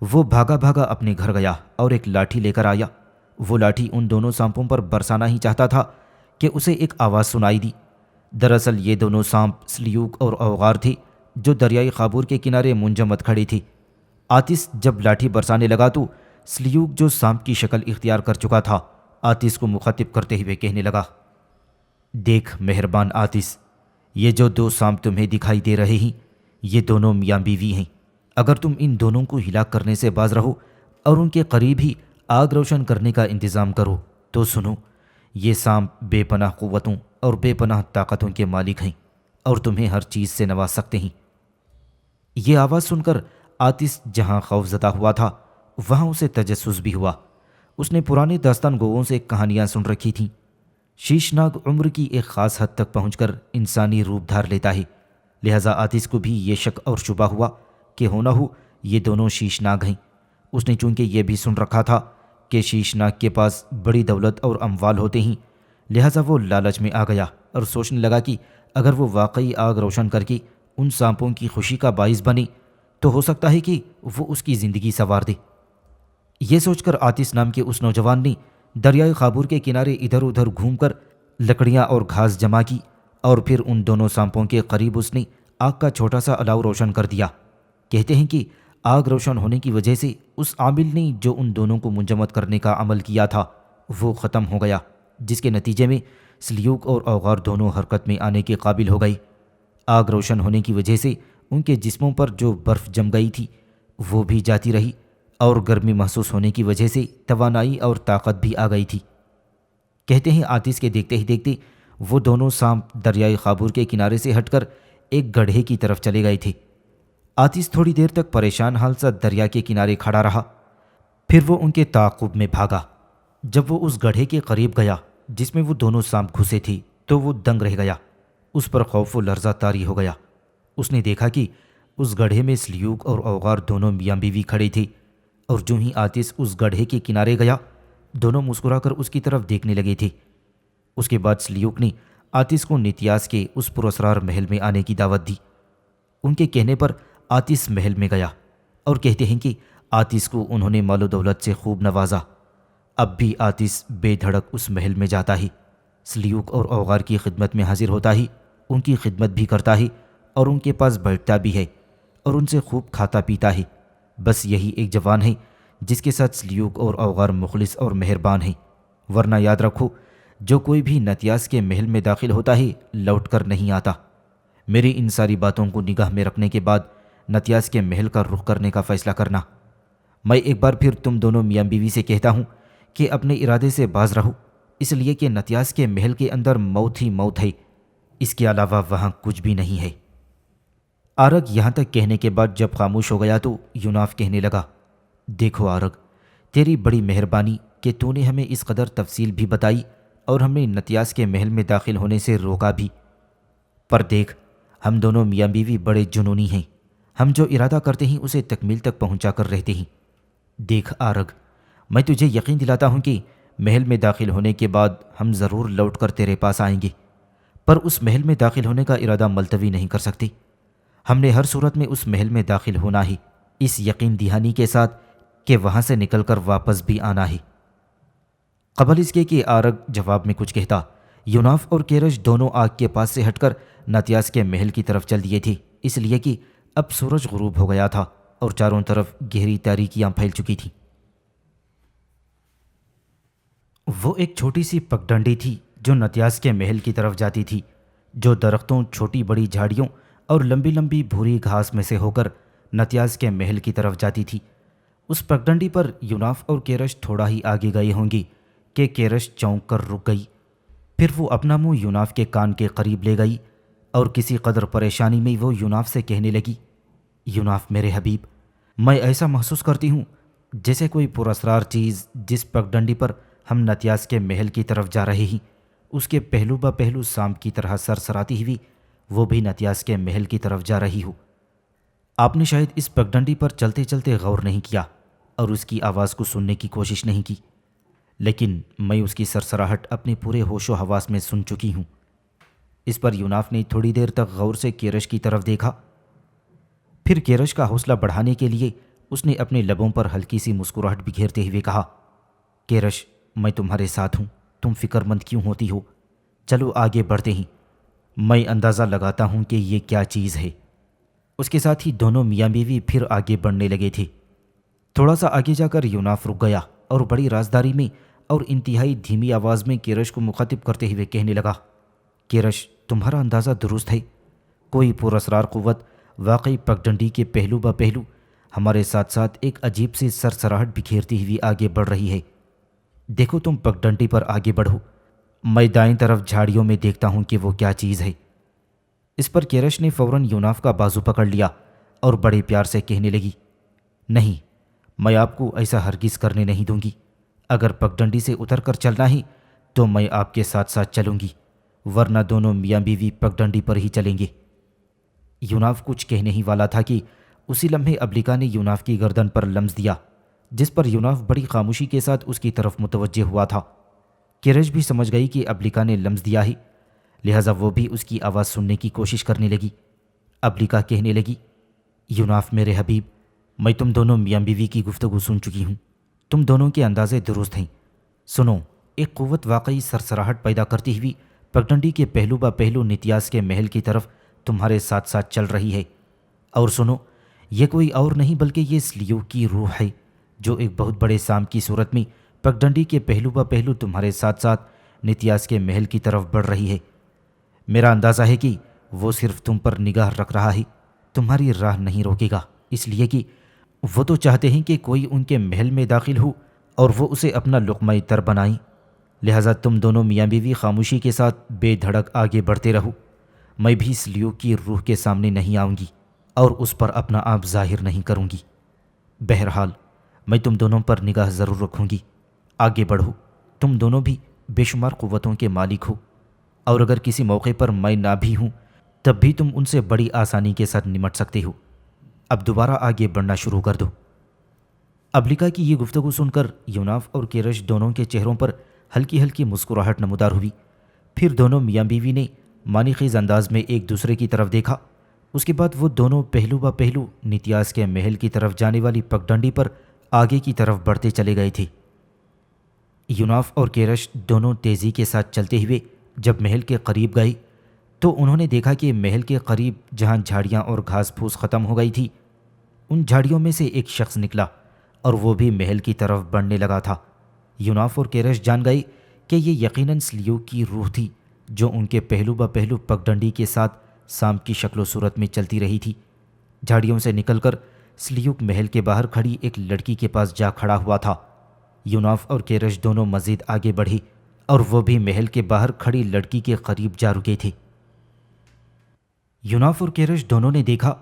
وہ بھاگا بھاگا اپنے گھر گیا اور ایک لاٹھی لے کر آیا۔ وہ لاٹھی ان دونوں سانپوں پر برسانا ہی چاہتا تھا کہ اسے ایک آواز سنائی دی۔ دراصل یہ دونوں سانپ سلیوک اور اوغار تھے جو دریائے خابور کے کنارے منجمد کھڑے تھے۔ آتش جب لاٹھی برسانے لگا تو سلیوک جو سانپ کی شکل اختیار کر چکا تھا آتش کو مخاطب کرتے ہوئے کہنے لگا، دیکھ مہربان آتش، یہ جو دو سانپ تمہیں دکھائی دے رہے ہیں یہ دونوں میاں بیوی ہیں۔ اگر تم ان دونوں کو ہلاک کرنے سے باز رہو اور ان کے قریب ہی آگ روشن کرنے کا انتظام کرو تو سنو، یہ سانپ بے پناہ قوتوں اور بے پناہ طاقتوں کے مالک ہیں اور تمہیں ہر چیز سے نواز سکتے ہیں۔ یہ آواز سن کر آتش جہاں خوف زدہ ہوا تھا وہاں اسے تجسس بھی ہوا۔ اس نے پرانے داستان گوؤں سے کہانیاں سن رکھی تھیں۔ شیشناگ عمر کی ایک خاص حد تک پہنچ کر انسانی روپ دھار لیتا ہے، لہٰذا آتش کو بھی یہ شک اور شبہ ہوا کہ ہو نہ ہو یہ دونوں شیشناگ ہیں۔ اس نے چونکہ یہ بھی سن رکھا تھا کہ شیشناگ کے پاس بڑی دولت اور اموال ہوتے ہیں، لہٰذا وہ لالچ میں آ گیا اور سوچنے لگا کہ اگر وہ واقعی آگ روشن کر کے ان سانپوں کی خوشی کا باعث بنے تو ہو سکتا ہے کہ وہ اس کی زندگی سنوار دے۔ یہ سوچ کر آتش نام کے اس نوجوان نے دریائے خابور کے کنارے ادھر ادھر گھوم کر لکڑیاں اور گھاس جمع کی اور پھر ان دونوں سانپوں کے قریب اس نے آگ کا چھوٹا سا الاؤ روشن کر دیا۔ کہتے ہیں کہ آگ روشن ہونے کی وجہ سے اس عامل نے جو ان دونوں کو منجمد کرنے کا عمل کیا تھا وہ ختم ہو گیا، جس کے نتیجے میں سلیوک اور اوغار دونوں حرکت میں آنے کے قابل ہو گئے۔ آگ روشن ہونے کی وجہ سے ان کے جسموں پر جو برف جم گئی تھی وہ بھی جاتی رہی اور گرمی محسوس ہونے کی وجہ سے توانائی اور طاقت بھی آ گئی تھی۔ کہتے ہیں آتش کے دیکھتے ہی دیکھتے وہ دونوں سانپ دریائے خابور کے کنارے سے ہٹ کر ایک گڑھے کی طرف چلے گئے تھے۔ آتش تھوڑی دیر تک پریشان حال سا دریا کے کنارے کھڑا رہا، پھر وہ ان کے تعاقب میں بھاگا۔ جب وہ اس گڑھے کے قریب گیا جس میں وہ دونوں سانپ گھسے تھے تو وہ دنگ رہ گیا، اس پر خوف و لرزہ طاری ہو گیا۔ اس نے دیکھا کہ اس گڑھے میں سلیوک اور اوغار دونوں میاں بیوی کھڑے تھے، اور جو ہی آتش اس گڑھے کے کنارے گیا دونوں مسکرا کر اس کی طرف دیکھنے لگے تھے۔ اس کے بعد سلیوک نے آتش کو نتیاس کے اس پراسرار محل میں آنے کی دعوت دی۔ ان کے کہنے پر آتش محل میں گیا اور کہتے ہیں کہ آتش کو انہوں نے مال و دولت سے خوب نوازا۔ اب بھی آتش بے دھڑک اس محل میں جاتا ہے، سلیوک اور اوغار کی خدمت میں حاضر ہوتا ہے، ان کی خدمت بھی کرتا ہے اور ان کے پاس بیٹھتا بھی ہے اور ان سے خوب کھاتا پیتا ہے۔ بس یہی ایک جوان ہے جس کے ساتھ سلیوک اور اوغار مخلص اور مہربان ہیں، ورنہ یاد رکھو جو کوئی بھی نتیاس کے محل میں داخل ہوتا ہے لوٹ کر نہیں آتا۔ میری ان ساری باتوں کو نگاہ میں رکھنے کے بعد نتیاس کے محل کا رخ کرنے کا فیصلہ کرنا۔ میں ایک بار پھر تم دونوں میاں بیوی سے کہتا ہوں کہ اپنے ارادے سے باز رہو، اس لیے کہ نتیاس کے محل کے اندر موت ہی موت ہے، اس کے علاوہ وہاں کچھ بھی نہیں ہے۔ آرگ یہاں تک کہنے کے بعد جب خاموش ہو گیا تو یوناف کہنے لگا، دیکھو آرگ، تیری بڑی مہربانی کہ تو نے ہمیں اس قدر تفصیل بھی بتائی اور ہم نے نتیاس کے محل میں داخل ہونے سے روکا بھی، پر دیکھ ہم دونوں میاں بیوی بڑے جنونی ہیں، ہم جو ارادہ کرتے ہیں اسے تکمیل تک پہنچا کر رہتے ہیں۔ دیکھ آرگ، میں تجھے یقین دلاتا ہوں کہ محل میں داخل ہونے کے بعد ہم ضرور لوٹ کر تیرے پاس آئیں گے، پر اس محل میں داخل ہونے کا ارادہ ملتوی نہیں کر سکتے۔ ہم نے ہر صورت میں اس محل میں داخل ہونا ہے، اس یقین دہانی کے ساتھ کہ وہاں سے نکل کر واپس بھی آنا ہے۔ قبل اس کے کہ آرگ جواب میں کچھ کہتا، یوناف اور کیرش دونوں آگ کے پاس سے ہٹ کر نتیاس کے محل کی طرف چل دیے تھے، اس لیے کہ اب سورج غروب ہو گیا تھا اور چاروں طرف گہری تاریکیاں پھیل چکی تھیں۔ وہ ایک چھوٹی سی پگڈنڈی تھی جو نتیاس کے محل کی طرف جاتی تھی، جو درختوں، چھوٹی بڑی جھاڑیوں اور لمبی لمبی بھوری گھاس میں سے ہو کر نتیاس کے محل کی طرف جاتی تھی۔ اس پگڈنڈی پر یوناف اور کیرش تھوڑا ہی آگے گئے ہوں گی کہ کیرش چونک کر رک گئی، پھر وہ اپنا منہ یوناف کے کان کے قریب لے گئی اور کسی قدر پریشانی میں وہ یوناف سے کہنے لگی، یوناف میرے حبیب، میں ایسا محسوس کرتی ہوں جیسے کوئی پراسرار چیز جس پگڈنڈی پر ہم نتیاس کے محل کی طرف جا رہے ہیں اس کے پہلو با پہلو سانپ کی طرح سرسراتی ہوئی وہ بھی نتیاس کے محل کی طرف جا رہی ہو۔ آپ نے شاید اس پگڈنڈی پر چلتے چلتے غور نہیں کیا اور اس کی آواز کو سننے کی کوشش نہیں کی، لیکن میں اس کی سرسراہٹ اپنے پورے ہوش و حواس میں سن چکی ہوں۔ اس پر یوناف نے تھوڑی دیر تک غور سے کیرش کی طرف دیکھا، پھر کیرش کا حوصلہ بڑھانے کے لیے اس نے اپنے لبوں پر ہلکی سی مسکراہٹ بکھیرتے ہوئے کہا، کیرش، میں تمہارے ساتھ ہوں، تم فکر مند کیوں ہوتی ہو؟ چلو آگے بڑھتے ہیں، میں اندازہ لگاتا ہوں کہ یہ کیا چیز ہے۔ اس کے ساتھ ہی دونوں میاں بیوی پھر آگے بڑھنے لگے تھے۔ تھوڑا سا آگے جا کر یوناف رک گیا اور بڑی رازداری میں اور انتہائی دھیمی آواز میں کیرش کو مخاطب کرتے ہوئے کہنے لگا، کیرش، تمہارا اندازہ درست ہے، کوئی پراسرار قوت واقعی پگڈنڈی کے پہلو با پہلو ہمارے ساتھ ساتھ ایک عجیب سی سرسراہٹ بکھیرتی ہوئی آگے بڑھ رہی ہے۔ دیکھو تم پگڈنڈی پر آگے بڑھو، میں دائیں طرف جھاڑیوں میں دیکھتا ہوں کہ وہ کیا چیز ہے۔ اس پر کیرش نے فوراً یوناف کا بازو پکڑ لیا اور بڑے پیار سے کہنے لگی، نہیں، میں آپ کو ایسا ہرگز کرنے نہیں دوں گی، اگر پگڈنڈی سے اتر کر چلنا ہے تو میں آپ کے ساتھ ساتھ چلوں گی، ورنہ دونوں میاں بیوی پگڈنڈی پر ہی چلیں گے۔ یوناف کچھ کہنے ہی والا تھا کہ اسی لمحے ابلیکا نے یوناف کی گردن پر لمس دیا، جس پر یوناف بڑی خاموشی کے ساتھ اس کی طرف متوجہ ہوا تھا۔ کیرش بھی سمجھ گئی کہ ابلیکا نے لمس دیا ہے، لہٰذا وہ بھی اس کی آواز سننے کی کوشش کرنے لگی۔ ابلیکا کہنے لگی، یوناف میرے حبیب، میں تم دونوں میاں بیوی کی گفتگو سن چکی ہوں، تم دونوں کے اندازے درست ہیں، سنو، ایک قوت واقعی سرسراہٹ پیدا کرتی ہوئی پگڈنڈی کے پہلو با پہلو نتیاس کے محل کی طرف تمہارے ساتھ ساتھ چل رہی ہے۔ اور سنو، یہ کوئی اور نہیں بلکہ یہ سلیو کی روح ہے جو ایک بہت بڑے سام کی صورت میں پگڈنڈی کے پہلو با پہلو تمہارے ساتھ ساتھ نتیاس کے محل کی طرف بڑھ رہی ہے۔ میرا اندازہ ہے کہ وہ صرف تم پر نگاہ رکھ رہا ہے، تمہاری راہ نہیں روکے گا، اس لیے کہ وہ تو چاہتے ہیں کہ کوئی ان کے محل میں داخل ہو اور وہ اسے اپنا لقمہ تر بنائیں۔ لہٰذا تم دونوں میاں بیوی خاموشی کے ساتھ بے دھڑک آگے بڑھتے رہو۔ میں بھی سلیو کی روح کے سامنے نہیں آؤں گی اور اس پر اپنا آپ ظاہر نہیں کروں گی۔ بہرحال میں تم دونوں پر نگاہ ضرور رکھوں گی۔ آگے بڑھو، تم دونوں بھی بے شمار قوتوں کے مالک ہو، اور اگر کسی موقع پر میں نہ بھی ہوں تب بھی تم ان سے بڑی آسانی کے ساتھ نمٹ سکتے ہو۔ اب دوبارہ آگے بڑھنا شروع کر دو۔ ابلیکا کی یہ گفتگو سن کر یوناف اور کیرش دونوں کے چہروں پر ہلکی ہلکی مسکراہٹ نمودار ہوئی۔ پھر دونوں میاں بیوی نے معنی خیز انداز میں ایک دوسرے کی طرف دیکھا۔ اس کے بعد وہ دونوں پہلو با پہلو نتیاس کے محل کی طرف جانے والی پگڈنڈی پر آگے کی طرف بڑھتے چلے گئے تھے۔ یوناف اور کیرش دونوں تیزی کے ساتھ چلتے ہوئے جب محل کے قریب گئے تو انہوں نے دیکھا کہ محل کے قریب جہاں جھاڑیاں اور گھاس پھوس ختم ہو گئی تھی، ان جھاڑیوں میں سے ایک شخص نکلا اور وہ بھی محل کی طرف بڑھنے لگا تھا۔ یوناف اور کیرش جان گئے کہ یہ یقیناً سلیو کی روح تھی جو ان کے پہلو با پہلو پگڈنڈی کے ساتھ سام کی شکل و صورت میں چلتی رہی تھی۔ جھاڑیوں سے نکل کر سلیوک محل کے باہر کھڑی ایک لڑکی کے پاس جا کھڑا ہوا تھا۔ یوناف اور کیرش دونوں مزید آگے بڑھے اور وہ بھی محل کے باہر کھڑی لڑکی کے قریب جا رکے تھے۔ یوناف اور کیرش دونوں نے دیکھا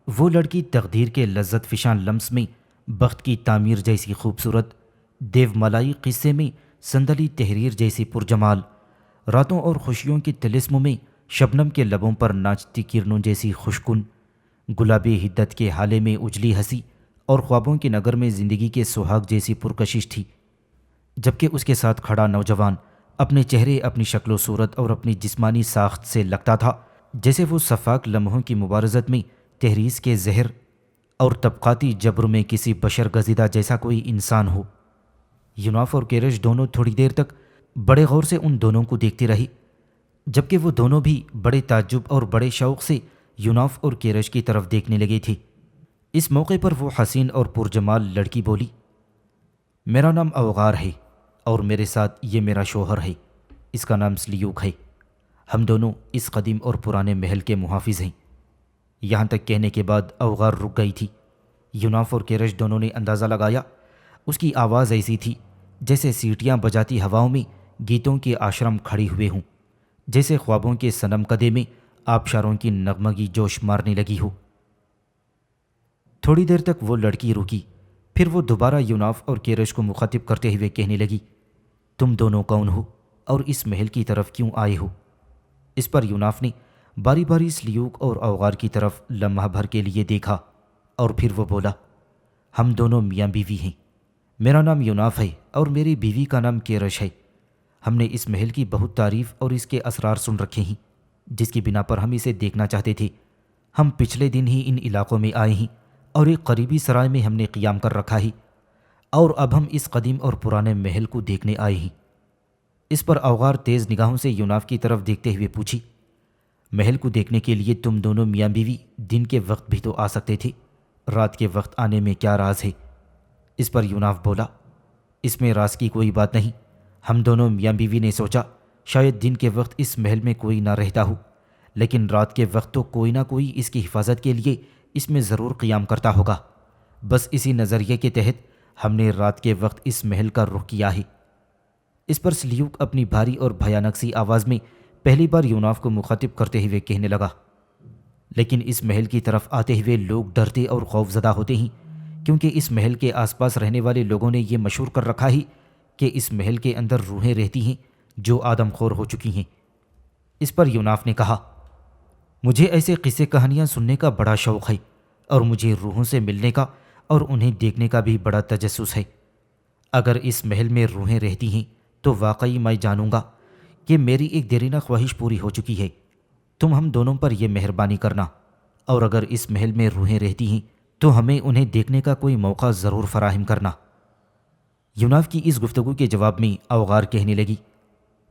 وہ لڑکی تقدیر کے لذت فشاں لمس میں بخت کی تعمیر جیسی خوبصورت، دیو ملائی قصے میں صندلی تحریر جیسی پرجمال، راتوں اور خوشیوں کی طلسم میں شبنم کے لبوں پر ناچتی کرنوں جیسی خوشکن، گلابی حدت کے حالے میں اجلی ہنسی اور خوابوں کے نگر میں زندگی کے سہاگ جیسی پرکشش تھی، جبکہ اس کے ساتھ کھڑا نوجوان اپنے چہرے، اپنی شکل و صورت اور اپنی جسمانی ساخت سے لگتا تھا جیسے وہ سفاک لمحوں کی مبارزت میں تحریس کے زہر اور طبقاتی جبر میں کسی بشر گزیدہ جیسا کوئی انسان ہو۔ یوناف اور کیرش دونوں تھوڑی دیر تک بڑے غور سے ان دونوں کو دیکھتے رہے، جبکہ وہ دونوں بھی بڑے تعجب اور بڑے شوق سے یوناف اور کیرش کی طرف دیکھنے لگے تھے۔ اس موقع پر وہ حسین اور پرجمال لڑکی بولی، میرا نام اوغار ہے اور میرے ساتھ یہ میرا شوہر ہے، اس کا نام سلیوک ہے۔ ہم دونوں اس قدیم اور پرانے محل کے محافظ ہیں۔ یہاں تک کہنے کے بعد اوغار رک گئی تھی۔ یوناف اور کیرش دونوں نے اندازہ لگایا اس کی آواز ایسی تھی جیسے سیٹیاں بجاتی ہواؤں میں گیتوں کے آشرم کھڑی ہوئے ہوں، جیسے خوابوں کے صنم کدے میں آبشاروں کی نغمگی جوش مارنے لگی ہو۔ تھوڑی دیر تک وہ لڑکی رکی، پھر وہ دوبارہ یوناف اور کیرش کو مخاطب کرتے ہوئے کہنے لگی، تم دونوں کون ہو اور اس محل کی طرف کیوں آئے ہو؟ اس پر یوناف نے باری باری سلیوک اور اوغار کی طرف لمحہ بھر کے لیے دیکھا اور پھر وہ بولا، ہم دونوں میاں بیوی ہیں۔ میرا نام یوناف ہے اور میری بیوی کا نام کیرش ہے۔ ہم نے اس محل کی بہت تعریف اور اس کے اسرار سن رکھے ہیں، جس کی بنا پر ہم اسے دیکھنا چاہتے تھے۔ ہم پچھلے دن ہی ان علاقوں میں آئے ہیں اور ایک قریبی سرائے میں ہم نے قیام کر رکھا ہے، اور اب ہم اس قدیم اور پرانے محل کو دیکھنے آئے ہیں۔ اس پر اوغار تیز نگاہوں سے یوناف کی طرف دیکھتے ہوئے پوچھی، محل کو دیکھنے کے لیے تم دونوں میاں بیوی دن کے وقت بھی تو آ سکتے تھے، رات کے وقت آنے میں کیا راز ہے؟ اس پر یوناف بولا، اس میں راز کی کوئی بات نہیں۔ ہم دونوں میاں بیوی نے سوچا شاید دن کے وقت اس محل میں کوئی نہ رہتا ہو، لیکن رات کے وقت تو کوئی نہ کوئی اس کی حفاظت کے لیے اس میں ضرور قیام کرتا ہوگا۔ بس اسی نظریے کے تحت ہم نے رات کے وقت اس محل کا رخ کیا ہے۔ اس پر سلیوک اپنی بھاری اور بھیانک سی آواز میں پہلی بار یوناف کو مخاطب کرتے ہوئے کہنے لگا، لیکن اس محل کی طرف آتے ہوئے لوگ ڈرتے اور خوف زدہ ہوتے ہیں، کیونکہ اس محل کے آس پاس رہنے والے لوگوں نے یہ مشہور کر رکھا ہے کہ اس محل کے اندر روحیں رہتی ہیں جو آدم خور ہو چکی ہیں۔ اس پر یوناف نے کہا، مجھے ایسے قصے کہانیاں سننے کا بڑا شوق ہے اور مجھے روحوں سے ملنے کا اور انہیں دیکھنے کا بھی بڑا تجسس ہے۔ اگر اس محل میں روحیں رہتی ہیں تو واقعی میں جانوں گا کہ میری ایک دیرینہ خواہش پوری ہو چکی ہے۔ تم ہم دونوں پر یہ مہربانی کرنا، اور اگر اس محل میں روحیں رہتی ہیں تو ہمیں انہیں دیکھنے کا کوئی موقع ضرور فراہم کرنا۔ یوناف کی اس گفتگو کے جواب میں اوغار کہنے لگی،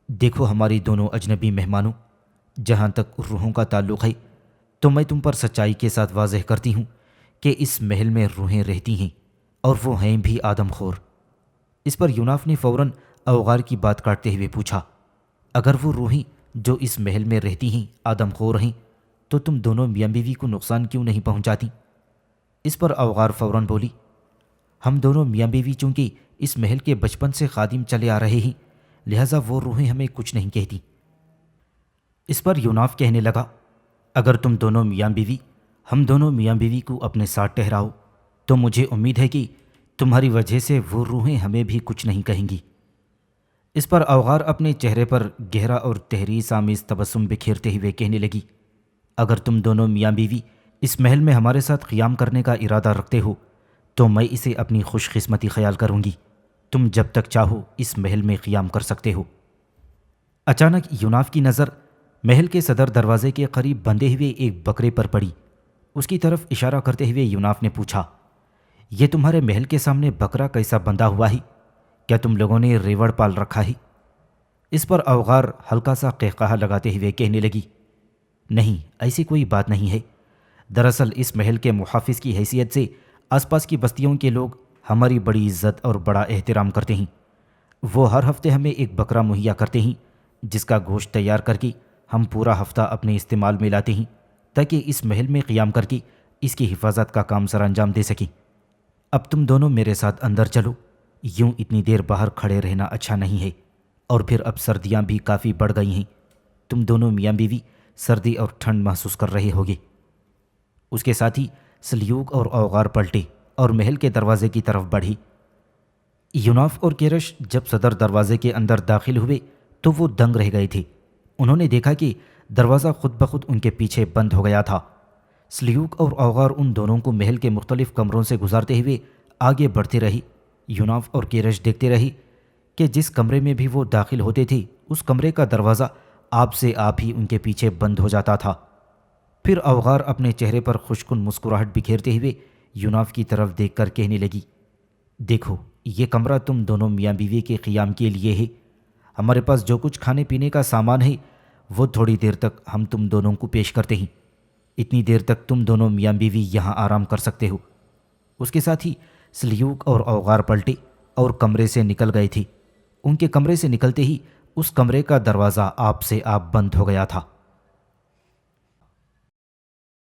دیکھو ہماری دونوں اجنبی مہمانوں، جہاں تک روحوں کا تعلق ہے تو میں تم پر سچائی کے ساتھ واضح کرتی ہوں کہ اس محل میں روحیں رہتی ہیں اور وہ ہیں بھی آدم خور۔ اس پر یوناف نے فوراً اوغار کی بات کاٹتے ہوئے پوچھا، اگر وہ روحیں جو اس محل میں رہتی ہیں آدم خور ہیں تو تم دونوں میاں بیوی کو نقصان کیوں نہیں پہنچاتی؟ اس پر اوغار فوراً بولی، ہم دونوں میاں بیوی چونکہ اس محل کے بچپن سے خادم چلے آ رہے ہیں، لہٰذا وہ روحیں ہمیں کچھ نہیں کہتی۔ اس پر یوناف کہنے لگا، اگر تم دونوں میاں بیوی ہم دونوں میاں بیوی کو اپنے ساتھ ٹھہراؤ تو مجھے امید ہے کہ تمہاری وجہ سے وہ روحیں ہمیں بھی کچھ نہیں کہیں گی۔ اس پر اوغار اپنے چہرے پر گہرا اور تحریص آمیز تبسم بکھیرتے ہوئے کہنے لگی، اگر تم دونوں میاں بیوی اس محل میں ہمارے ساتھ قیام کرنے کا ارادہ رکھتے ہو تو میں اسے اپنی خوش قسمتی خیال کروں گی، تم جب تک چاہو اس محل میں قیام کر سکتے ہو۔ اچانک یوناف کی نظر محل کے صدر دروازے کے قریب بندھے ہوئے ایک بکرے پر پڑی۔ اس کی طرف اشارہ کرتے ہوئے یوناف نے پوچھا، یہ تمہارے محل کے سامنے بکرا کیسا بندھا ہوا ہے؟ کیا تم لوگوں نے ریوڑ پال رکھا ہے؟ اس پر اوغار ہلکا سا قہقہا لگاتے ہوئے کہنے لگی، نہیں، ایسی کوئی بات نہیں ہے۔ دراصل اس محل کے محافظ کی حیثیت سے آس پاس کی بستیوں کے لوگ ہماری بڑی عزت اور بڑا احترام کرتے ہیں۔ وہ ہر ہفتے ہمیں ایک بکرا مہیا کرتے ہیں جس کا گوشت تیار کر کے ہم پورا ہفتہ اپنے استعمال میں لاتے ہیں تاکہ اس محل میں قیام کر کے اس کی حفاظت کا کام سر انجام دے سکیں۔ اب تم دونوں میرے ساتھ اندر چلو، یوں اتنی دیر باہر کھڑے رہنا اچھا نہیں ہے، اور پھر اب سردیاں بھی کافی بڑھ گئی ہیں، تم دونوں میاں بیوی سردی اور ٹھنڈ محسوس کر رہے ہوگے۔ اس کے ساتھ ہی سلیوک اور اوغار پلٹے اور محل کے دروازے کی طرف بڑھی۔ یوناف اور کیرش جب صدر دروازے کے اندر داخل ہوئے تو وہ دنگ رہ گئے تھے۔ انہوں نے دیکھا کہ دروازہ خود بخود ان کے پیچھے بند ہو گیا تھا۔ سلیوک اور اوغار ان دونوں کو محل کے مختلف کمروں سے گزارتے ہوئے آگے بڑھتے رہے۔ یوناف اور کیرش دیکھتے رہے کہ جس کمرے میں بھی وہ داخل ہوتے تھے اس کمرے کا دروازہ آپ سے آپ ہی ان کے پیچھے بند ہو جاتا تھا۔ پھر اوغار اپنے چہرے پر خوشکن مسکراہٹ بکھیرتے ہوئے یوناف کی طرف دیکھ کر کہنے لگی، دیکھو یہ کمرہ تم دونوں میاں بیوی کے قیام کے لیے ہے۔ ہمارے پاس جو کچھ کھانے پینے کا سامان ہے وہ تھوڑی دیر تک ہم تم دونوں کو پیش کرتے ہیں، اتنی دیر تک تم دونوں میاں بیوی یہاں آرام کر سکتے ہو۔ اس کے ساتھ ہی سلیوک اور اوغار پلٹے اور کمرے سے نکل گئے تھے۔ ان کے کمرے سے نکلتے ہی اس کمرے کا دروازہ آپ سے آپ بند ہو گیا تھا۔